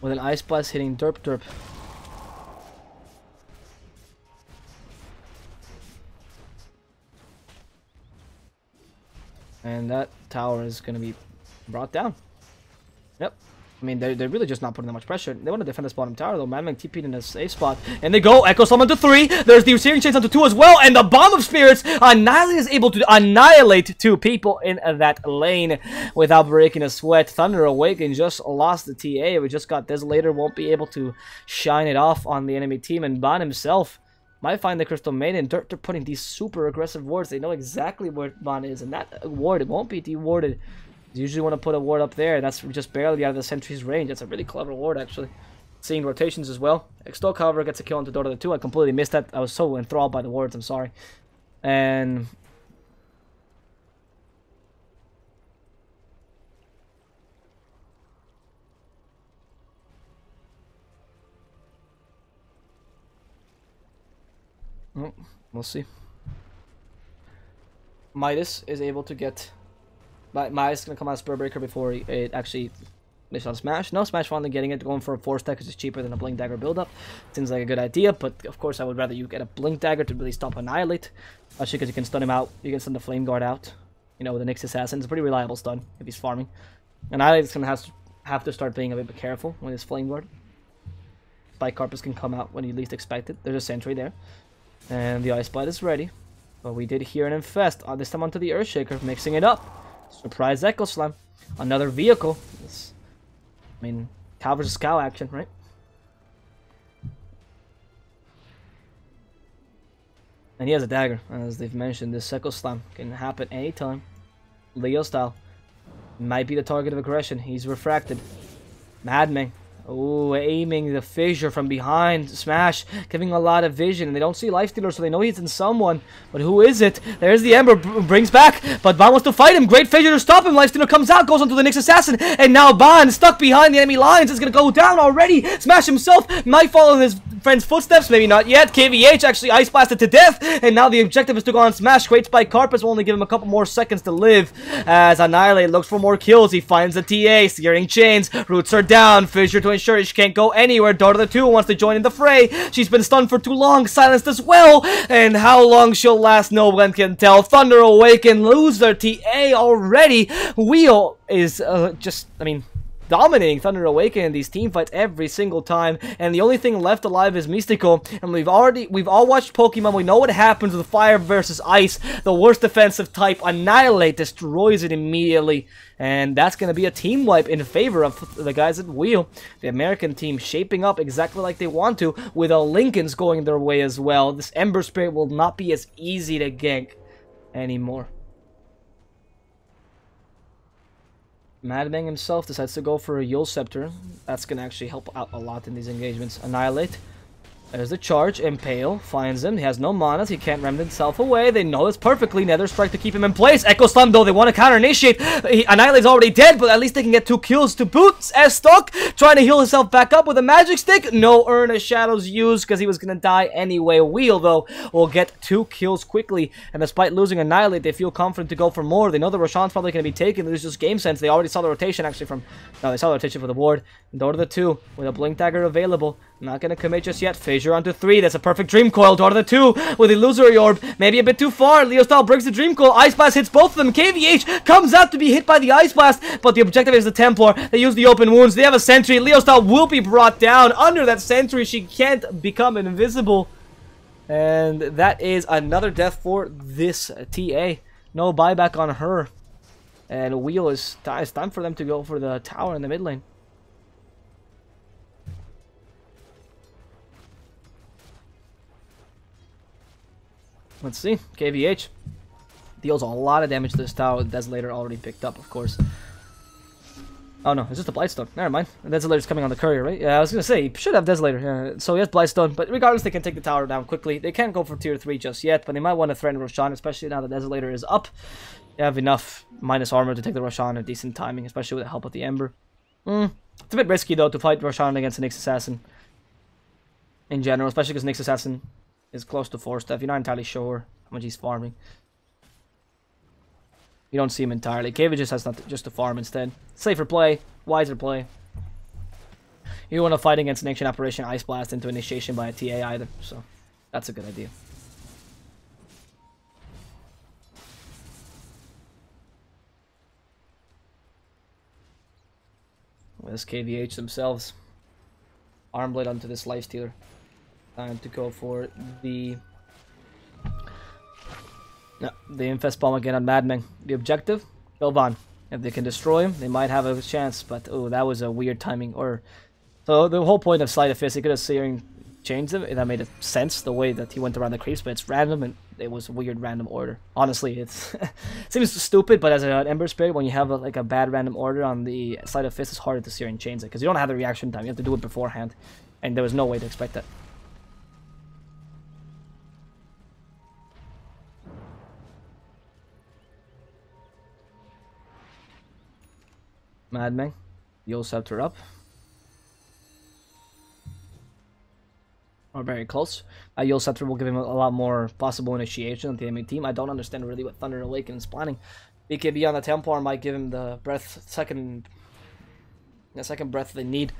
With an Ice Blast hitting Derp Derp. And that tower is going to be brought down. Yep. I mean, they're really just not putting that much pressure. They want to defend this bottom tower, though. Madman TP'd in a safe spot. And they go. Echo Summon to 3. There's the Searing Chains onto 2 as well. And the Bomb of Spirits. Annihilate is able to annihilate 2 people in that lane without breaking a sweat. Thunder Awaken just lost the TA. We just got Desolator. Won't be able to shine it off on the enemy team. And Ban himself might find the Crystal Maiden. They're putting these super aggressive wards. They know exactly where Ban is. And that ward, it won't be dewarded. You usually want to put a ward up there. That's just barely out of the sentry's range. That's a really clever ward, actually. Seeing rotations as well. Extol, however, gets a kill onto Dota 2. I completely missed that. I was so enthralled by the wards. I'm sorry. And we'll see. Midas is able to get... Midas is going to come out of Spellbreaker before it actually misses on Smash. No, Smash finally getting it, going for a 4-stack because it's cheaper than a Blink Dagger build-up. Seems like a good idea, but of course I would rather you get a Blink Dagger to really stop Annihilate. Especially because you can stun him out. You can stun the Flame Guard out. You know, with the Nyx Assassin. It's a pretty reliable stun if he's farming. Annihilate is going to have to start being a bit careful with his Flame Guard. Spike Carpus can come out when you least expect it. There's a Sentry there. And the Ice Blade is ready. But we did hear an Infest. This time onto the Earthshaker, mixing it up. Surprise Echo Slam. Another vehicle. I mean, cow versus cow action, right? And he has a dagger. As they've mentioned, this Echo Slam can happen anytime. Leo style. Might be the target of aggression. He's refracted. Madman. Oh, aiming the fissure from behind. Smash, giving a lot of vision. And they don't see Lifestealer, so they know he's in someone. But who is it? There's the Ember, brings back. But Ban wants to fight him. Great fissure to stop him. Lifestealer comes out, goes onto the Nyx Assassin. And now Ban, stuck behind the enemy lines, is going to go down already. Smash himself might follow in his friend's footsteps. Maybe not yet. KVH actually Ice Blasted to death. And now the objective is to go on Smash. Great Spike Carpus will only give him a couple more seconds to live. As Annihilate looks for more kills. He finds the TA. Searing Chains. Roots are down. Fissure to ensure she can't go anywhere. Dota the 2 wants to join in the fray. She's been stunned for too long. Silenced as well. And how long she'll last, no one can tell. Thunder Awaken lose their TA already. Wheel is dominating Thunder Awaken in these team fights every single time, and the only thing left alive is Mystical. And we've all watched Pokemon. We know what happens with fire versus ice. The worst defensive type, Annihilate, destroys it immediately, and that's going to be a team wipe in favor of the guys at Wheel. The American team shaping up exactly like they want to, with a Lincoln's going their way as well. This Ember Spirit will not be as easy to gank anymore. Madbang himself decides to go for a Yule Scepter. That's going to actually help out a lot in these engagements. Annihilate. There's the charge. Impale finds him. He has no mana. He can't remnant himself away. They know this perfectly. Nether Strike to keep him in place. Echo Slam, though, they want to counter-initiate. Annihilate's already dead, but at least they can get 2 kills to boot. S-Stock trying to heal himself back up with a magic stick. No Urn of Shadows used because he was going to die anyway. Wheel, though, will get 2 kills quickly. And despite losing Annihilate, they feel confident to go for more. They know the Roshan's probably going to be taken. There's just game sense. They already saw the rotation, actually, from... No, they saw the rotation for the ward. Door to the 2 with a Blink Dagger available. Not going to commit just yet. Fissure onto 3. That's a perfect Dream Coil. Door to the 2 with Illusory Orb. Maybe a bit too far. Leo Style breaks the Dream Coil. Ice Blast hits both of them. KVH comes out to be hit by the Ice Blast, but the objective is the Templar. They use the open wounds. They have a sentry. Leo Style will be brought down. Under that sentry, she can't become invisible. And that is another death for this TA. No buyback on her. And Wheel is... It's time for them to go for the tower in the mid lane. Let's see. KVH deals a lot of damage to this tower. The Desolator already picked up, of course. Oh no, it's just a Blightstone. Never mind. The Desolator's coming on the courier, right? Yeah, I was gonna say, he should have Desolator. Yeah, so he has Blightstone, but regardless, they can take the tower down quickly. They can't go for tier 3 just yet, but they might want to threaten Roshan, especially now the Desolator is up. They have enough minus armor to take the Roshan at decent timing, especially with the help of the Ember. It's a bit risky, though, to fight Roshan against an Nyx Assassin. In general, especially because Nyx Assassin is close to 4-step. You're not entirely sure how much he's farming. You don't see him entirely. KV just has just to farm instead. Safer play, wiser play. You don't want to fight against an Ancient Apparition Ice Blast into initiation by a TA either, so that's a good idea. This KVH themselves. Armblade onto this Lifestealer. Time to go for the... No, the Infest Bomb again on Madman. The objective? Belvan. If they can destroy him, they might have a chance, but oh, that was a weird timing. So the whole point of Sleight of Fist, he could have Searing changed him, that made sense, the way that he went around the creeps, but it's random, and it was a weird random order. Honestly, it's it seems stupid, but as an Ember Spirit, when you have like a bad random order on the Sleight of Fist, it's harder to Searing Chains it, because you don't have the reaction time, you have to do it beforehand, and there was no way to expect that. Madman, Yule Scepter up. Or very close. Yule Scepter will give him a lot more possible initiation on the enemy team. I don't understand really what Thunder Awaken is planning. BKB on the Templar might give him the second breath they need.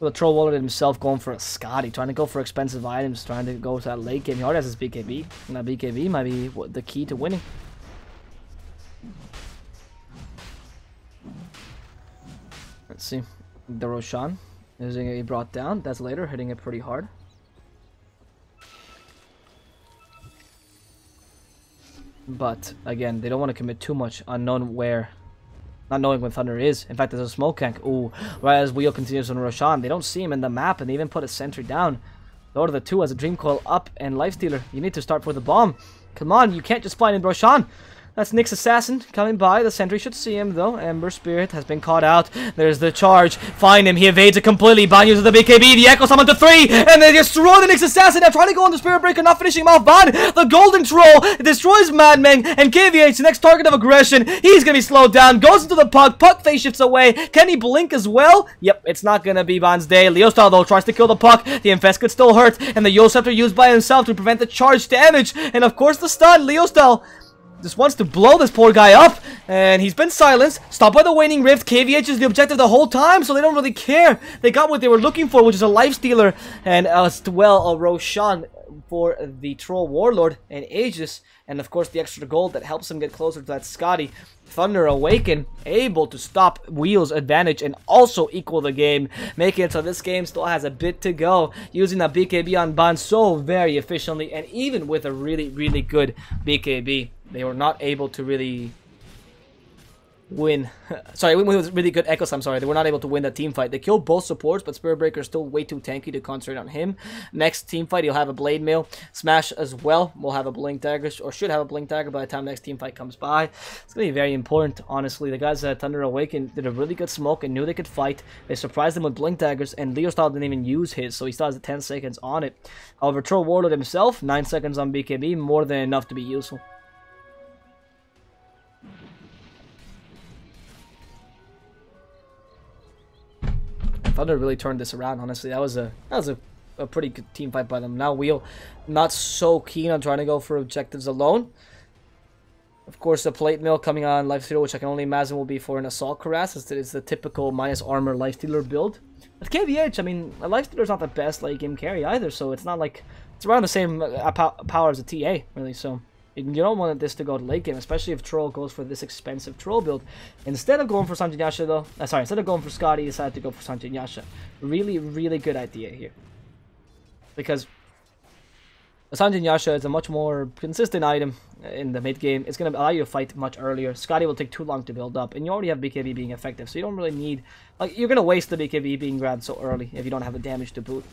The Troll Warlord himself going for a Scotty, trying to go for expensive items, trying to go to that late game. He already has his BKB, and that BKB might be the key to winning. Let's see. The Roshan is going to be brought down. That's later, hitting it pretty hard. But again, they don't want to commit too much unknown where, not knowing when Thunder is. In fact, there's a smoke tank. Ooh, whereas Wheel continues on Roshan. They don't see him in the map, and they even put a sentry down. Door to the 2 has a Dream Coil up and Lifestealer. You need to start for the bomb. Come on, you can't just find in Roshan. That's Nyx Assassin coming by. The sentry should see him, though. Ember Spirit has been caught out. There's the charge. Find him. He evades it completely. Ban uses the BKB. The Echo Summon to 3. And they destroy the Nyx Assassin. They're trying to go on the Spirit Breaker, not finishing him off. Ban, the Golden Troll, destroys Madman. And KVH, the next target of aggression. He's going to be slowed down. Goes into the Puck. Puck phase shifts away. Can he blink as well? Yep, it's not going to be Ban's day. Leostyle, though, tries to kill the Puck. The Infest could still hurt. And the Yule Scepter used by himself to prevent the charge damage. And, of course, the stun. Leostyle just wants to blow this poor guy up, and he's been silenced, stopped by the Waning Rift. KVH is the objective the whole time, so they don't really care. They got what they were looking for, which is a Lifestealer, and as well a Roshan for the Troll Warlord and Aegis, and of course the extra gold that helps him get closer to that Scotty. Thunder Awaken, able to stop Wheel's advantage and also equal the game, making it so this game still has a bit to go, using that BKB on Ban so very efficiently, and even with a really, really good BKB, they were not able to really win. Sorry, with really good Echoes, I'm sorry. They were not able to win that team fight. They killed both supports, but Spirit Breaker is still way too tanky to concentrate on him. Next team fight, he'll have a Blade Mail. Smash as well will have a Blink Dagger, or should have a Blink Dagger by the time next team fight comes by. It's going to be very important, honestly. The guys at Thunder Awaken did a really good smoke and knew they could fight. They surprised them with Blink Daggers, and Leo Style didn't even use his, so he still has 10 seconds on it. However, Troll Warlord himself, 9 seconds on BKB, more than enough to be useful. Thunder really turned this around, honestly. That was a pretty good team fight by them. Now Wheel, not so keen on trying to go for objectives alone. Of course, the Plate Mill coming on Lifestealer, which I can only imagine will be for an Assault Cuirass. It's the typical minus armor Lifestealer build. But KVH, I mean, a Lifestealer is not the best late game carry either, so it's not like... It's around the same power as a TA, really, so... You don't want this to go to late game, especially if Troll goes for this expensive Troll build. Instead of going for Sanjin Yasha, though... instead of going for Scotty, he decided to go for Sanjin Yasha. Really, really good idea here. Because... Sanjin Yasha is a much more consistent item in the mid game. It's going to allow you to fight much earlier. Scotty will take too long to build up, and you already have BKB being effective, so you don't really need... Like, you're going to waste the BKB being grabbed so early if you don't have the damage to boot.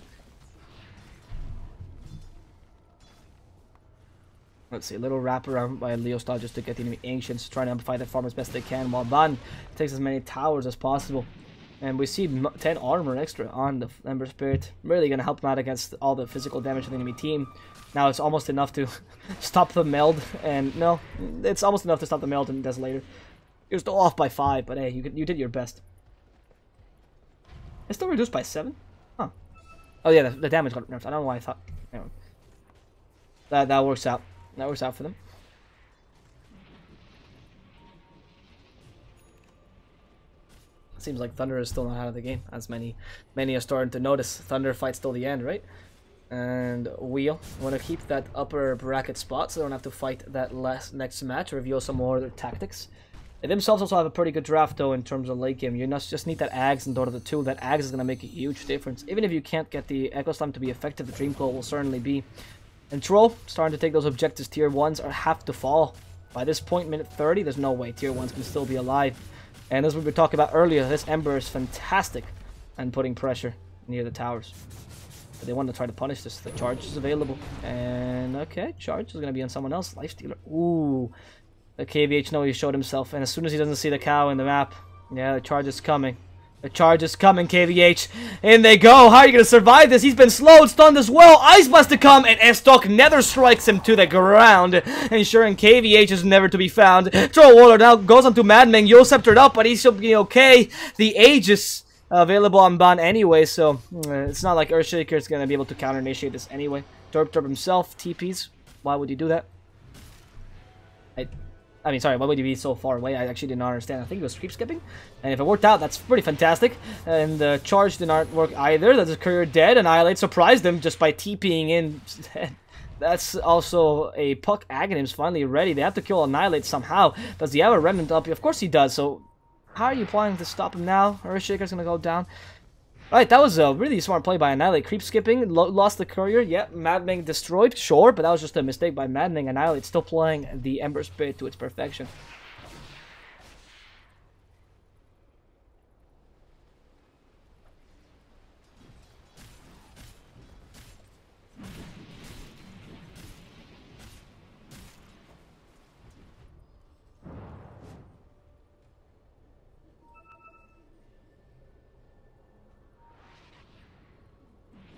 Let's see, a little wraparound by Leo Style just to get the enemy Ancients, trying to amplify their farm as best they can, while Ban takes as many towers as possible. And we see 10 armor extra on the Ember Spirit. Really going to help them out against all the physical damage of the enemy team. Now it's almost enough to stop the meld, and no, it's almost enough to stop the meld and Desolator. You're still off by 5, but hey, you did your best. It's still reduced by 7? Huh. Oh yeah, the damage got nerfed. I don't know why I thought... Anyway. That works out. That works out for them. Seems like Thunder is still not out of the game, as many are starting to notice. Thunder fights till the end, right? And Wheel want to keep that upper bracket spot so they don't have to fight that next match, or reveal some more of their tactics. They themselves also have a pretty good draft, though, in terms of late game. You just need that Ags and Dota 2. That Ags is going to make a huge difference. Even if you can't get the Echo Slam to be effective, the Dream Claw will certainly be. And Troll, starting to take those objectives. Tier 1s have to fall. By this point, minute 30, there's no way Tier 1s can still be alive. And as we were talking about earlier, this Ember is fantastic and putting pressure near the towers. But they want to try to punish this. The charge is available. And okay, charge is going to be on someone else. Lifestealer. Ooh. The KVH know he showed himself. And as soon as he doesn't see the cow in the map, yeah, the charge is coming. The charge is coming, KVH. In they go. How are you going to survive this? He's been slowed, stunned as well. Ice Blast to come, and S-Talk nether strikes him to the ground, ensuring KVH is never to be found. Troll Warlord now goes on to Madman. Yo sceptered up, but he should be okay. The Aegis available on Ban anyway, so it's not like Earthshaker is going to be able to counter-initiate this anyway. Derp himself, TPs. Why would you do that? I mean, sorry, why would you be so far away? I actually did not understand. I think it was creep skipping. And if it worked out, that's pretty fantastic. And the charge did not work either. That's a courier dead. Annihilate surprised him just by TPing in. That's also a Puck Aghanim's finally ready. They have to kill Annihilate somehow. Does he have a Remnant up? Of course he does. So how are you planning to stop him now? Earthshaker's going to go down. Alright, that was a really smart play by Annihilate. Creep skipping, lost the courier. Yep, Madman destroyed, sure, but that was just a mistake by Madman. Annihilate still playing the Ember Spirit to its perfection.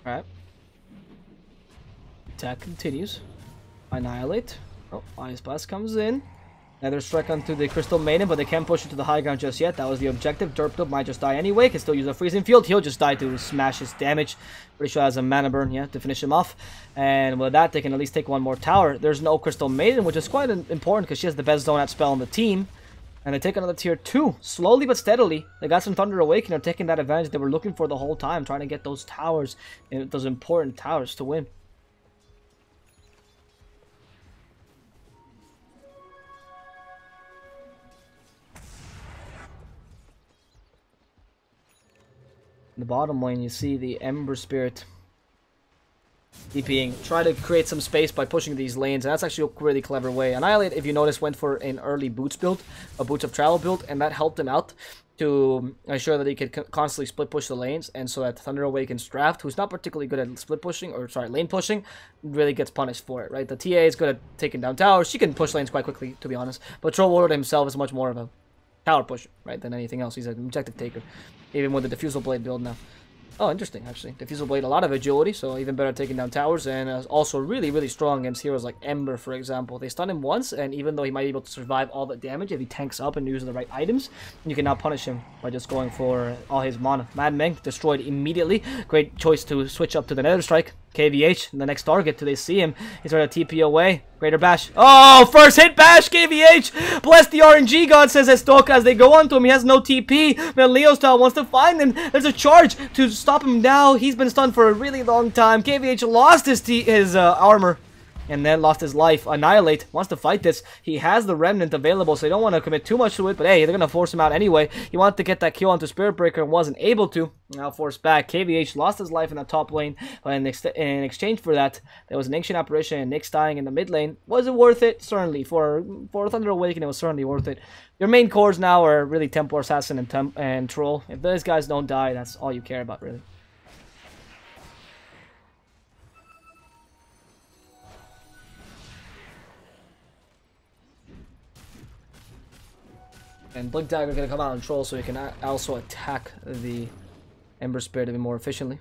Alright. Attack continues. Annihilate. Oh, Ice Blast comes in. Another strike onto the Crystal Maiden, but they can't push it to the high ground just yet. That was the objective. Derped up might just die anyway. Can still use a freezing field. He'll just die to smash his damage. Pretty sure has a mana burn, yeah, to finish him off. And with that, they can at least take one more tower. There's no Crystal Maiden, which is quite important because she has the best zone out spell on the team. And they take another tier 2. Slowly but steadily. They got some Thunder Awaken. Are taking that advantage they were looking for the whole time. Trying to get those towers. Those important towers to win. In the bottom lane, you see the Ember Spirit TPing. Try to create some space by pushing these lanes, and that's actually a really clever way. Annihilate, if you notice, went for an early boots build, a boots of travel build, and that helped him out to ensure that he could constantly split push the lanes, and so that Thunder Awaken's draft, who's not particularly good at split pushing, or sorry, lane pushing, really gets punished for it, right? The TA is good at taking down towers. She can push lanes quite quickly, to be honest, but Troll Warlord himself is much more of a tower pusher, right, than anything else. He's an objective taker, even with the Diffusal Blade build now. Oh, interesting, actually. Diffusal Blade, a lot of agility, so even better at taking down towers, and also really, really strong against heroes like Ember, for example. They stun him once, and even though he might be able to survive all the damage, if he tanks up and uses the right items, you can now punish him by just going for all his mana. Mad Meng, destroyed immediately. Great choice to switch up to the Nether Strike. KVH, the next target, do they see him? He's ready to TP away. Greater Bash. Oh, first hit bash, KVH! Bless the RNG god, says Estoka as they go on to him. He has no TP. Man, Leo Style wants to find him. There's a charge to stop him now. He's been stunned for a really long time. KVH lost his armor. And then lost his life. Annihilate wants to fight this. He has the Remnant available, so they don't want to commit too much to it. But hey, they're going to force him out anyway. He wanted to get that kill onto Spirit Breaker and wasn't able to. Now forced back. KVH lost his life in the top lane. But in exchange for that, there was an Ancient Apparition and Nyx dying in the mid lane. Was it worth it? Certainly. For Thunder Awaken, it was certainly worth it. Your main cores now are really Templar Assassin and Troll. If those guys don't die, that's all you care about, really. And Blink Dagger is going to come out on Troll so he can also attack the Ember Spirit a bit more efficiently.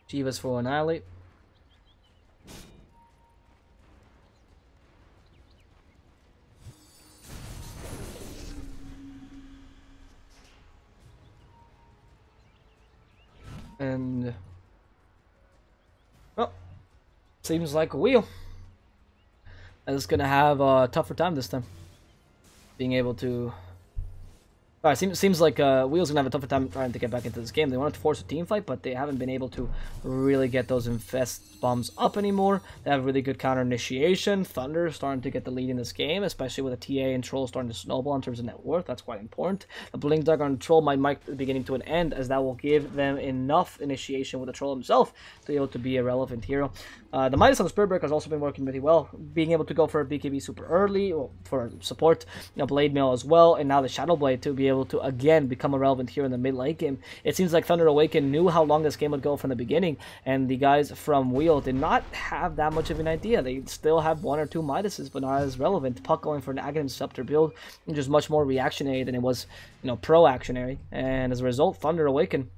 Chivas for Annihilate. And well, seems like a wheel is gonna have a tougher time this time, being able to. Alright, seems like Wheel's gonna have a tougher time trying to get back into this game. They wanted to force a team fight, but they haven't been able to really get those infest bombs up anymore. They have really good counter initiation. Thunder starting to get the lead in this game, especially with a TA and Troll starting to snowball in terms of net worth. That's quite important. The Blink Dagger on Troll might be getting to an end, as that will give them enough initiation with the Troll himself to be able to be a relevant hero. The Midas on the Spirit Breaker has also been working really well, being able to go for a BKB super early, or for support, Blade Mail as well, and now the Shadow Blade to be able to again become a relevant hero in the mid-late game. It seems like Thunder Awaken knew how long this game would go from the beginning, and the guys from Wheel did not have that much of an idea. They still have one or two Midases, but not as relevant. Puck going for an Aghanim Scepter build, which is much more reactionary than it was, pro-actionary, and as a result, Thunder Awaken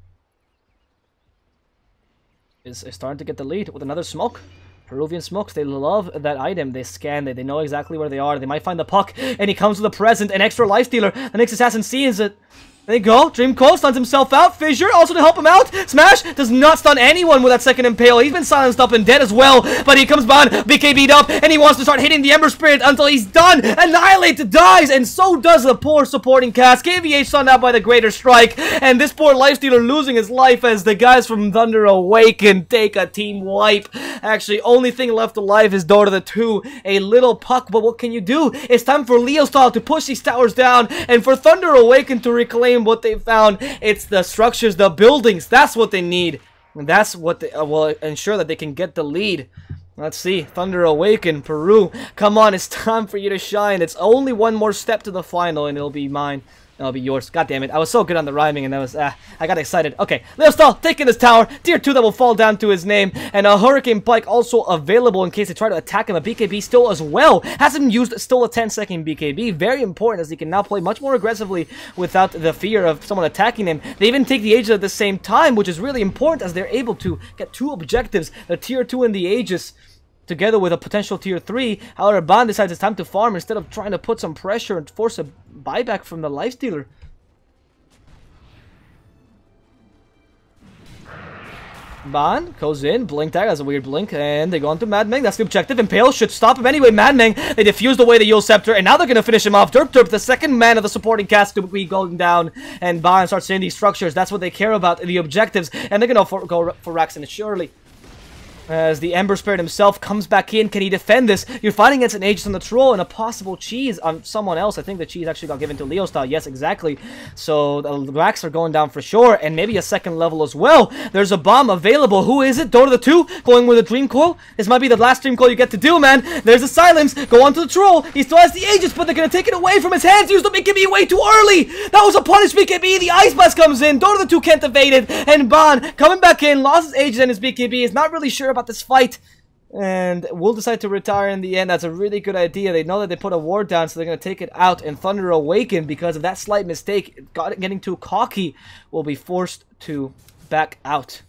is starting to get the lead with another smoke. Peruvian smokes, they love that item. They scan it, they know exactly where they are. They might find the puck, and he comes with a present, an extra life stealer. The next assassin sees it. There you go. Dream Cold stuns himself out. Fissure also to help him out. Smash does not stun anyone with that second impale. He's been silenced up and dead as well. But he comes by, BKB'd up, and he wants to start hitting the Ember Spirit until he's done. Annihilate dies, and so does the poor supporting cast. KVH stunned out by the Greater Strike, and this poor Lifestealer losing his life as the guys from Thunder Awaken take a team wipe. Actually, only thing left alive is Dota the 2. A little puck, but what can you do? It's time for Leo Style to push these towers down, and for Thunder Awaken to reclaim what they found. It's the structures, the buildings. That's what they need. And that's what they, will ensure that they can get the lead. Let's see. Thunder Awaken, Peru. Come on, it's time for you to shine. It's only one more step to the final, and it'll be mine. That'll be yours. God damn it. I was so good on the rhyming, and that was, I got excited. Okay, Leo Style taking this tower. Tier 2 that will fall down to his name. And a Hurricane Pike also available in case they try to attack him. A BKB still as well. Hasn't used still a 10-second BKB. Very important, as he can now play much more aggressively without the fear of someone attacking him. They even take the Aegis at the same time, which is really important, as they're able to get two objectives. The Tier 2 and the Aegis, together with a potential Tier 3. However, Ban decides it's time to farm instead of trying to put some pressure and force a buyback from the Lifestealer. Ban goes in, Blink Tag has a weird blink, and they go on to Mad Meng. That's the objective. Impale should stop him anyway. Mad Meng, they defused away the Yule Scepter, and now they're going to finish him off. Derp, the second man of the supporting cast, to be going down, and Ban starts seeing these structures. That's what they care about, the objectives, and they're going to go for Raxon, surely. As the Ember Spirit himself comes back in, can he defend this? You're fighting against an Aegis on the Troll and a possible cheese on someone else. I think the cheese actually got given to Leo style. Yes, exactly. So the racks are going down for sure, and maybe a second level as well. There's a bomb available. Who is it? Dota the 2 going with a Dream Coil. This might be the last Dream Coil you get to do, man. There's a silence. Go on to the Troll. He still has the Aegis, but they're going to take it away from his hands. Use the BKB way too early. That was a punish BKB. The Ice Blast comes in. Dota the 2 can't evade it. And Ban coming back in, lost his Aegis and his BKB. Is not really sure about this fight, and will decide to retire in the end. That's a really good idea. They know that they put a ward down, so they're going to take it out. And Thunder Awaken, because of that slight mistake, getting too cocky, will be forced to back out.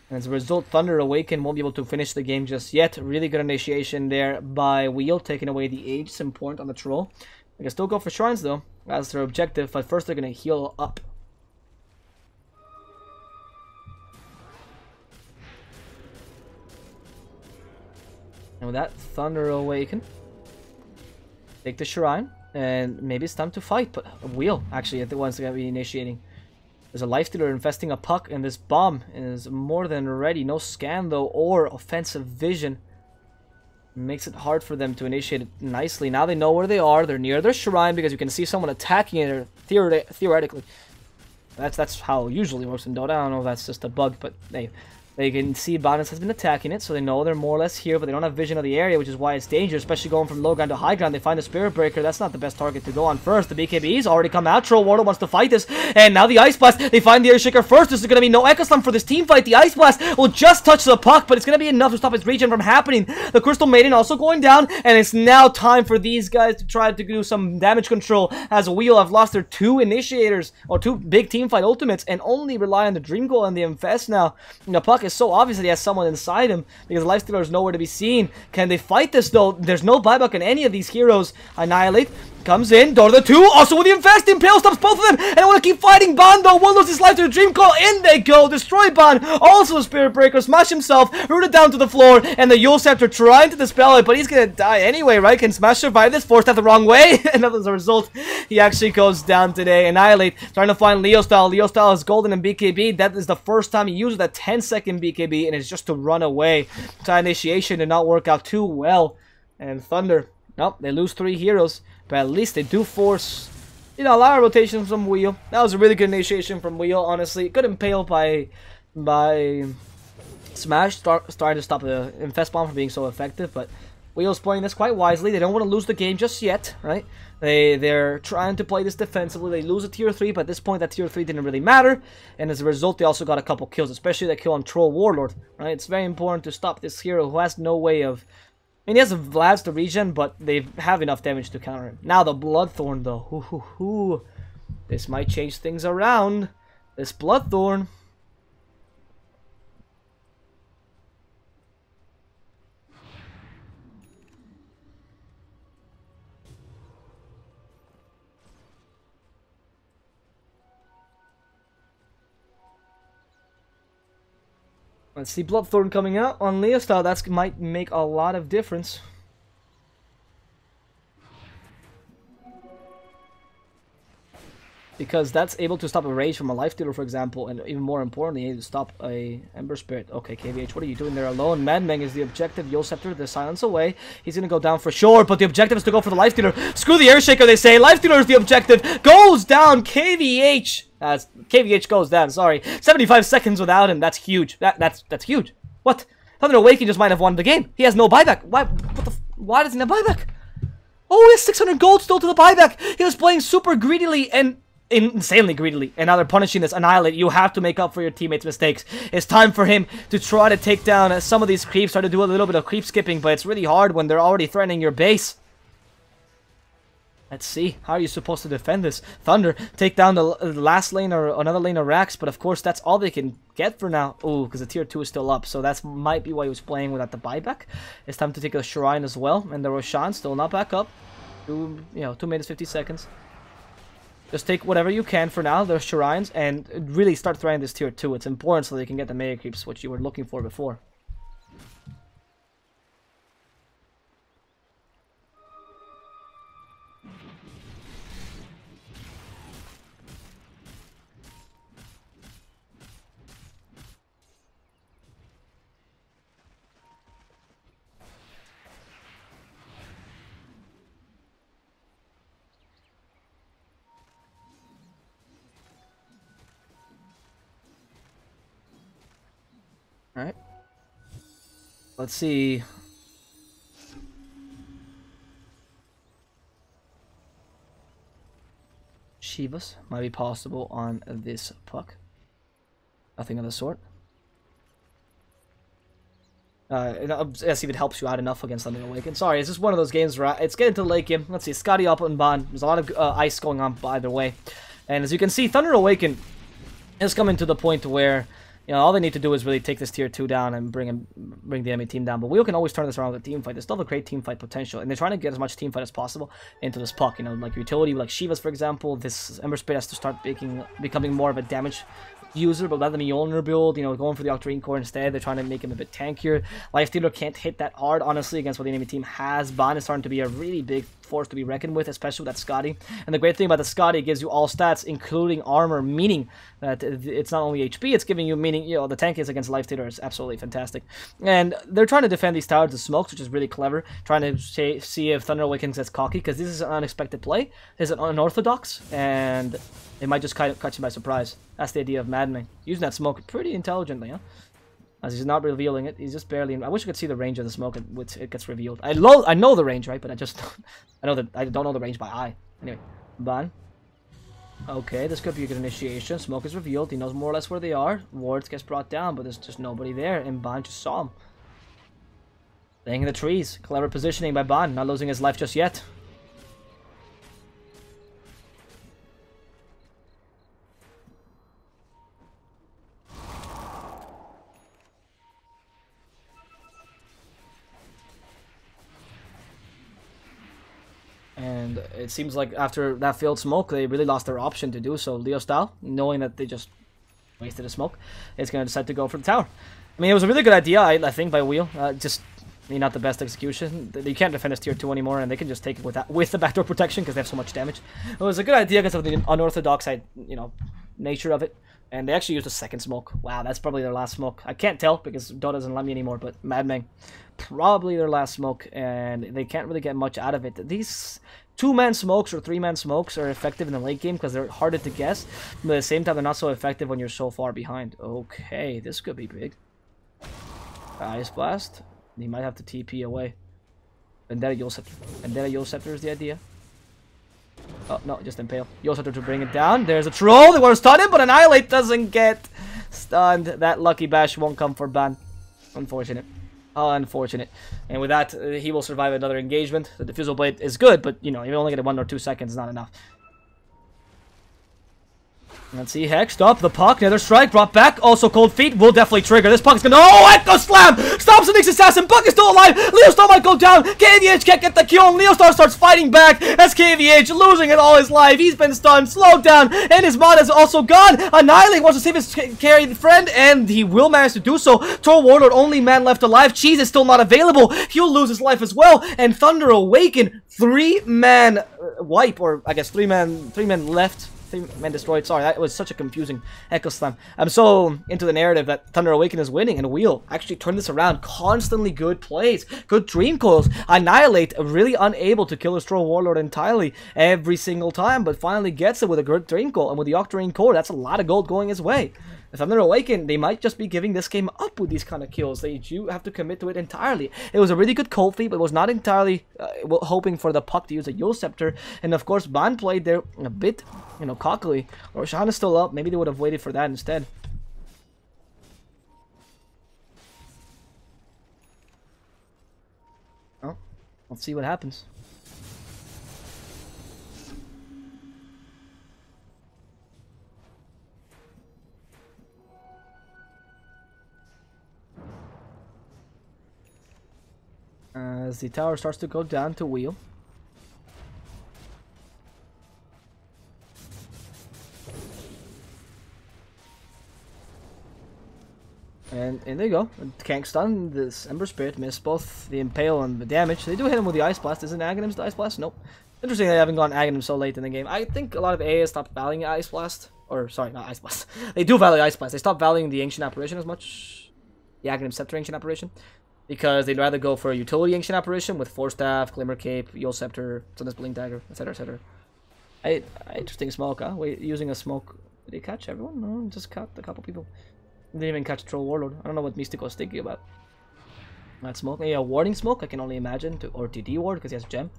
And as a result, Thunder Awaken won't be able to finish the game just yet. Really good initiation there by Wheel, taking away the Aegis and point on the Troll. They can still go for Shrines though, as their objective, but first they're going to heal up. And with that, Thunder Awaken. Take the Shrine, and maybe it's time to fight, but Wheel actually are the ones that are going to be initiating. There's a Lifestealer infesting a puck, and this bomb is more than ready. No scan though, or offensive vision. Makes it hard for them to initiate it nicely. Now they know where they are. They're near their Shrine, because you can see someone attacking it theoretically. That's how it usually works in Dota. I don't know if that's just a bug, but they can see Banus has been attacking it, so they know they're more or less here, but they don't have vision of the area, which is why it's dangerous, especially going from low ground to high ground. They find the Spirit Breaker. That's not the best target to go on first. The BKB's already come out. Troll Warlord wants to fight this, and now the Ice Blast. They find the Earthshaker first. There's going to be no Echo Slam for this team fight. The Ice Blast will just touch the puck, but it's going to be enough to stop its regen from happening. The Crystal Maiden also going down, and it's now time for these guys to try to do some damage control, as Wheel have lost their 2 initiators, or 2 big team fight ultimates, and only rely on the Dream Goal and the Infest now. And the puck is so obvious that he has someone inside him, because the Lifestealer is nowhere to be seen. Can they fight this though? There's no buyback on any of these heroes. Annihilate comes in. Dota the 2 also with the Infest. Impale stops both of them, and I want to keep fighting Ban though. One loses his life to the Dream Call. In they go. Destroy Ban. Also a Spirit Breaker. Smash himself. Rooted down to the floor, and the Yule Scepter trying to dispel it, but he's gonna die anyway, right? Can Smash survive this? Forced out the wrong way, and as a result, he actually goes down today. Annihilate trying to find Leo Style. Leo Style is golden in BKB. That is the first time he uses that 10-second BKB, and it's just to run away. So initiation did not work out too well. And Thunder, nope, they lose 3 heroes, but at least they do force, you know, a lot of rotations from Wheel. That was a really good initiation from Wheel, honestly. Good impale by Smash, starting to stop the Infest Bomb from being so effective, but Wheel's playing this quite wisely. They don't want to lose the game just yet, right? They're trying to play this defensively. They lose a tier 3, but at this point that tier 3 didn't really matter, and as a result they also got a couple kills, especially that kill on Troll Warlord, right? It's very important to stop this hero who has no way of, I mean, he has the Vlads to regen, but they have enough damage to counter him. Now the Bloodthorn though, this might change things around. This Bloodthorn. Let's see Bloodthorn coming out on Leo Style. That might make a lot of difference. Because that's able to stop a rage from a Lifestealer, for example, and even more importantly, to stop a Ember Spirit. Okay, KVH, what are you doing there alone? Madmeng is the objective. Yule Scepter, the silence away. He's gonna go down for sure, but the objective is to go for the Lifestealer. Screw the Earthshaker, they say. Lifestealer is the objective. Goes down. KVH. KVH goes down. Sorry, 75 seconds without him. That's huge. That's huge. What? Thunder Awaken just might have won the game. He has no buyback. Why? Why does he have buyback? Oh, he has 600 gold still to the buyback. He was playing super greedily and insanely greedily, and now they're punishing this Annihilate. You have to make up for your teammates' mistakes. It's time for him to try to take down some of these creeps, try to do a little bit of creep skipping, but it's really hard when they're already threatening your base. Let's see. How are you supposed to defend this? Thunder, take down the last lane or another lane of Rax, but of course that's all they can get for now. Ooh, because the tier 2 is still up, so that might be why he was playing without the buyback. It's time to take a Shrine as well, and the Roshan still not back up. 2 minutes 50 seconds. Just take whatever you can for now, the Shrines, and really start throwing this tier 2. It's important so they can get the mega creeps, which you were looking for before. Alright. Let's see. Shivas might be possible on this puck. Nothing of the sort. Let's see if it helps you out enough against Thunder Awaken. Sorry, it's just one of those games where it's getting to the late game. Let's see, Scotty up and Bond. There's a lot of ice going on either way. And as you can see, Thunder Awaken is coming to the point where, you know, all they need to do is really take this tier 2 down and bring the enemy team down. But we can always turn this around with a team fight. They still have a great team fight potential, and they're trying to get as much team fight as possible into this puck. You know, like utility, like Shivas, for example. This Ember Spirit has to start becoming more of a damage user, but rather than Mjolnir build, you know, going for the Octarine Core instead. They're trying to make him a bit tankier. Life Stealer can't hit that hard, honestly, against what the enemy team has. Ban is starting to be a really big force to be reckoned with, especially with that Scotty. And the great thing about the Scotty, it gives you all stats, including armor, meaning that it's not only HP, it's giving you meaning, you know, the tank is against Life Stealer is absolutely fantastic. And they're trying to defend these towers with smokes, which is really clever, trying to see if Thunder Awakens gets cocky, because this is an unexpected play. This is unorthodox, and it might just kind of catch you by surprise. That's the idea of maddening. Using that smoke pretty intelligently, huh? As he's not revealing it, he's just barely. I wish I could see the range of the smoke which it gets revealed. I know the range, right? But I don't know the range by eye. Anyway, Ban. Okay, this could be a good initiation. Smoke is revealed. He knows more or less where they are. Wards gets brought down, but there's just nobody there, and Ban just saw him. Staying in the trees. Clever positioning by Ban, not losing his life just yet. And it seems like after that failed smoke, they really lost their option to do so. Leo style, knowing that they just wasted a smoke, is going to decide to go for the tower. I mean, it was a really good idea, I think, by Wheel. Just, I mean, not the best execution. You can't defend this tier 2 anymore, and they can just take it with the backdoor protection because they have so much damage. It was a good idea because of the unorthodox, you know, nature of it. And they actually used a second smoke. Wow, that's probably their last smoke. I can't tell because Dota doesn't let me anymore, but Madman, probably their last smoke, and they can't really get much out of it. These 2-man smokes or 3-man smokes are effective in the late game because they're harder to guess, but at the same time, they're not so effective when you're so far behind. Okay, this could be big. Ice Blast. He might have to TP away. Vendetta Yule Scepter. Vendetta Yule Scepter is the idea. Oh, no, just Impale. Yule Scepter to bring it down. There's a troll. They want to stun him, but Annihilate doesn't get stunned. That Lucky Bash won't come for Ban. Unfortunate. Unfortunate. And with that, he will survive another engagement. The Diffusal Blade is good, but, you know, you only get it 1 or 2 seconds is not enough. Let's see, Hex, stop the puck, Nether Strike, brought back, also Cold Feet will definitely trigger, this puck is gonna, oh, Echo Slam, stops the Nyx Assassin, puck is still alive, Leostar might go down, KVH can't get the kill, and Leostar starts fighting back, as KVH losing it all his life, he's been stunned, slowed down, and his mod is also gone, Annihilate wants to save his carried friend, and he will manage to do so, Troll Warlord, only man left alive, Cheese is still not available, he'll lose his life as well, and Thunder Awaken, 3-man wipe, or I guess 3-man left, 3-man destroyed. Sorry, that was such a confusing Echo Slam. I'm so into the narrative that Thunder Awaken is winning, and Wheel actually turned this around. Constantly good plays, good Dream Coils. Annihilate, really unable to kill his Troll Warlord entirely every single time, but finally gets it with a good Dream Coil, and with the Octarine Core, that's a lot of gold going his way. If Thunder Awaken, they might just be giving this game up with these kind of kills. They do have to commit to it entirely. It was a really good cold feed, but was not entirely hoping for the puck to use a Yule Scepter. And of course, Ban played there a bit, you know, cockily. Roshan is still up. Maybe they would have waited for that instead. Well, let's see what happens. As the tower starts to go down to Wheel. And there you go. Kank stun. This Ember Spirit missed both the Impale and the damage. They do hit him with the Ice Blast. Isn't Aghanim's the Ice Blast? Nope. Interesting they haven't gone Aghanim so late in the game. I think a lot of AA stopped valuing Ice Blast. Or, sorry, not Ice Blast. They do value Ice Blast. They stopped valuing the Ancient Apparition as much. The Aghanim Scepter Ancient Apparition. Because they'd rather go for a utility Ancient Apparition with Force Staff, Glimmer Cape, Yule Scepter, Sunless Blink Dagger, etc., etc. Interesting smoke, huh? Wait, using a smoke. Did he catch everyone? No, just caught a couple people. Didn't even catch Troll Warlord. I don't know what Mystico's thinking about. That smoke. Maybe a warding smoke, I can only imagine. Or TD ward, because he has gem.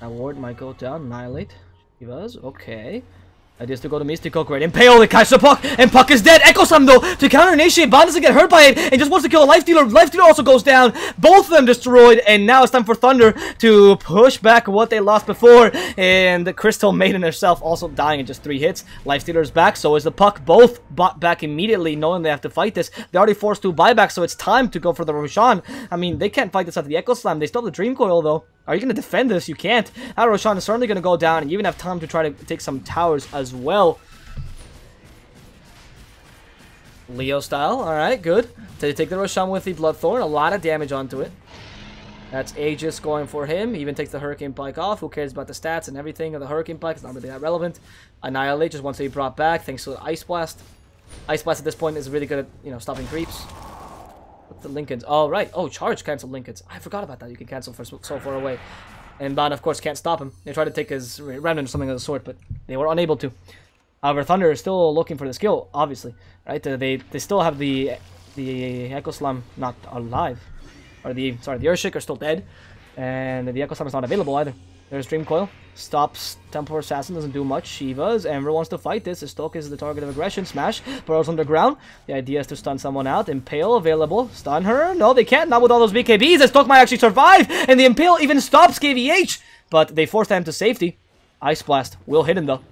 That ward might go down. Annihilate. He was. Okay. Ideas to go to Mystico, great. Impale, they catch the Puck, and Puck is dead. Echo Slam, though, to counter initiate. Bond doesn't get hurt by it, and just wants to kill a Life Dealer. Life Dealer also goes down. Both of them destroyed, and now it's time for Thunder to push back what they lost before. And the Crystal Maiden herself also dying in just 3 hits. Life Stealer's back, so is the Puck. Both bought back immediately, knowing they have to fight this. They already forced 2 buybacks, so it's time to go for the Roshan. I mean, they can't fight this after the Echo Slam. They still have the Dream Coil, though. Are you going to defend this? You can't. That Roshan is certainly going to go down, and you even have time to try to take some towers as well. Leo style, alright, good. To take the Roshan with the Bloodthorn, a lot of damage onto it. That's Aegis going for him. He even takes the Hurricane Pike off. Who cares about the stats and everything of the Hurricane Pike? It's not really that relevant. Annihilate just wants to be brought back thanks to the Ice Blast. Ice Blast at this point is really good at, you know, stopping creeps. What's the Lincolns? Oh, right. Oh, charge cancel Lincolns. I forgot about that. You can cancel for so far away. And Bond, of course, can't stop him. They tried to take his Remnant or something of the sort, but they were unable to. However, Thunder is still looking for the skill, obviously, right? They still have the Echo Slam not alive, or the Earthshaker still dead, and the Echo Slam is not available either. There's Dream Coil, stops Temple Assassin, doesn't do much. Shivas, Ember wants to fight this. Stoke is the target of aggression. Smash, Burrows underground. The idea is to stun someone out. Impale available. Stun her? No, they can't. Not with all those BKBs. And Stoke might actually survive, and the Impale even stops KVH, but they force him to safety. Ice Blast will hit him though.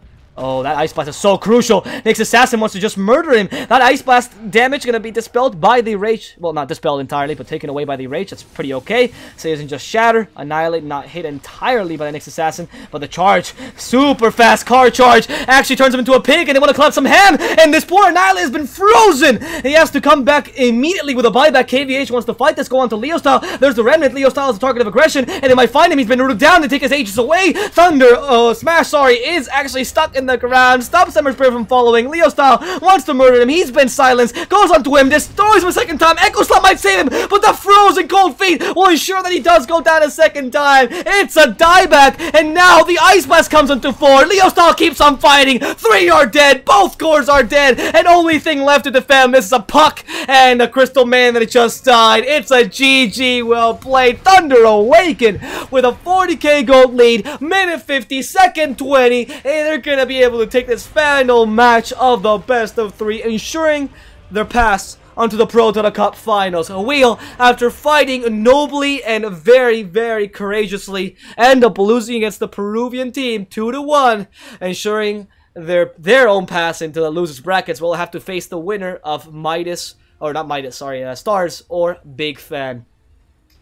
Oh, that Ice Blast is so crucial. Nyx Assassin wants to just murder him. That Ice Blast damage going to be dispelled by the Rage. Well, not dispelled entirely, but taken away by the Rage. That's pretty okay. So he doesn't just shatter. Annihilate, not hit entirely by the Nyx Assassin. But the charge, super fast car charge, actually turns him into a pig, and they want to collect some ham. And this poor Annihilate has been frozen. He has to come back immediately with a buyback. KVH wants to fight this, go on to Leo Style. There's the Remnant. Leo Style is the target of aggression, and they might find him. He's been rooted down. They take his Aegis away. Thunder, Smash, sorry, is actually stuck in the ground. Stops Summer's Prayer from following. Leo Style wants to murder him. He's been silenced. Goes onto him. Destroys him a second time. Echo Slam might save him, but the frozen cold feet will ensure that he does go down a second time. It's a dieback, and now the Ice Blast comes into 4. Leo Style keeps on fighting. 3 are dead. Both cores are dead, and only thing left to defend this is a Puck and a Crystal Man that just died. It's a GG. Well played. Thunder Awaken with a 40k gold lead. Minute 50, second 20, and they're gonna be able to take this final match of the best of 3, ensuring their pass onto the ProDota Cup finals. Wheel, after fighting nobly and very, very courageously, end up losing against the Peruvian team 2-1, ensuring their own pass into the losers brackets. Will have to face the winner of Stars or Big Fan.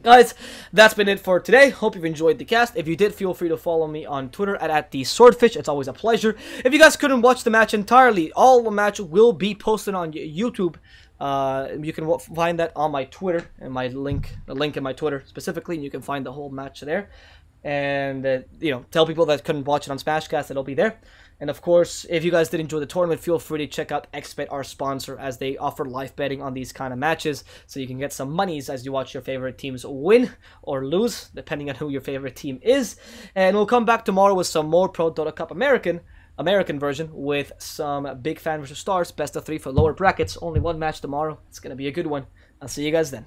Guys, that's been it for today. Hope you've enjoyed the cast. If you did, feel free to follow me on Twitter at DSwordfish. It's always a pleasure. If you guys couldn't watch the match entirely, all the match will be posted on YouTube. You can find that on my Twitter, and the link in my Twitter specifically, and you can find the whole match there. And you know, tell people that couldn't watch it on Smashcast that it'll be there. And of course, if you guys did enjoy the tournament, feel free to check out XBet, our sponsor, as they offer live betting on these kind of matches, so you can get some monies as you watch your favorite teams win or lose, depending on who your favorite team is. And we'll come back tomorrow with some more ProDota Cup American version with some Big Fan versus Stars, best of 3 for lower brackets. Only one match tomorrow. It's gonna be a good one. I'll see you guys then.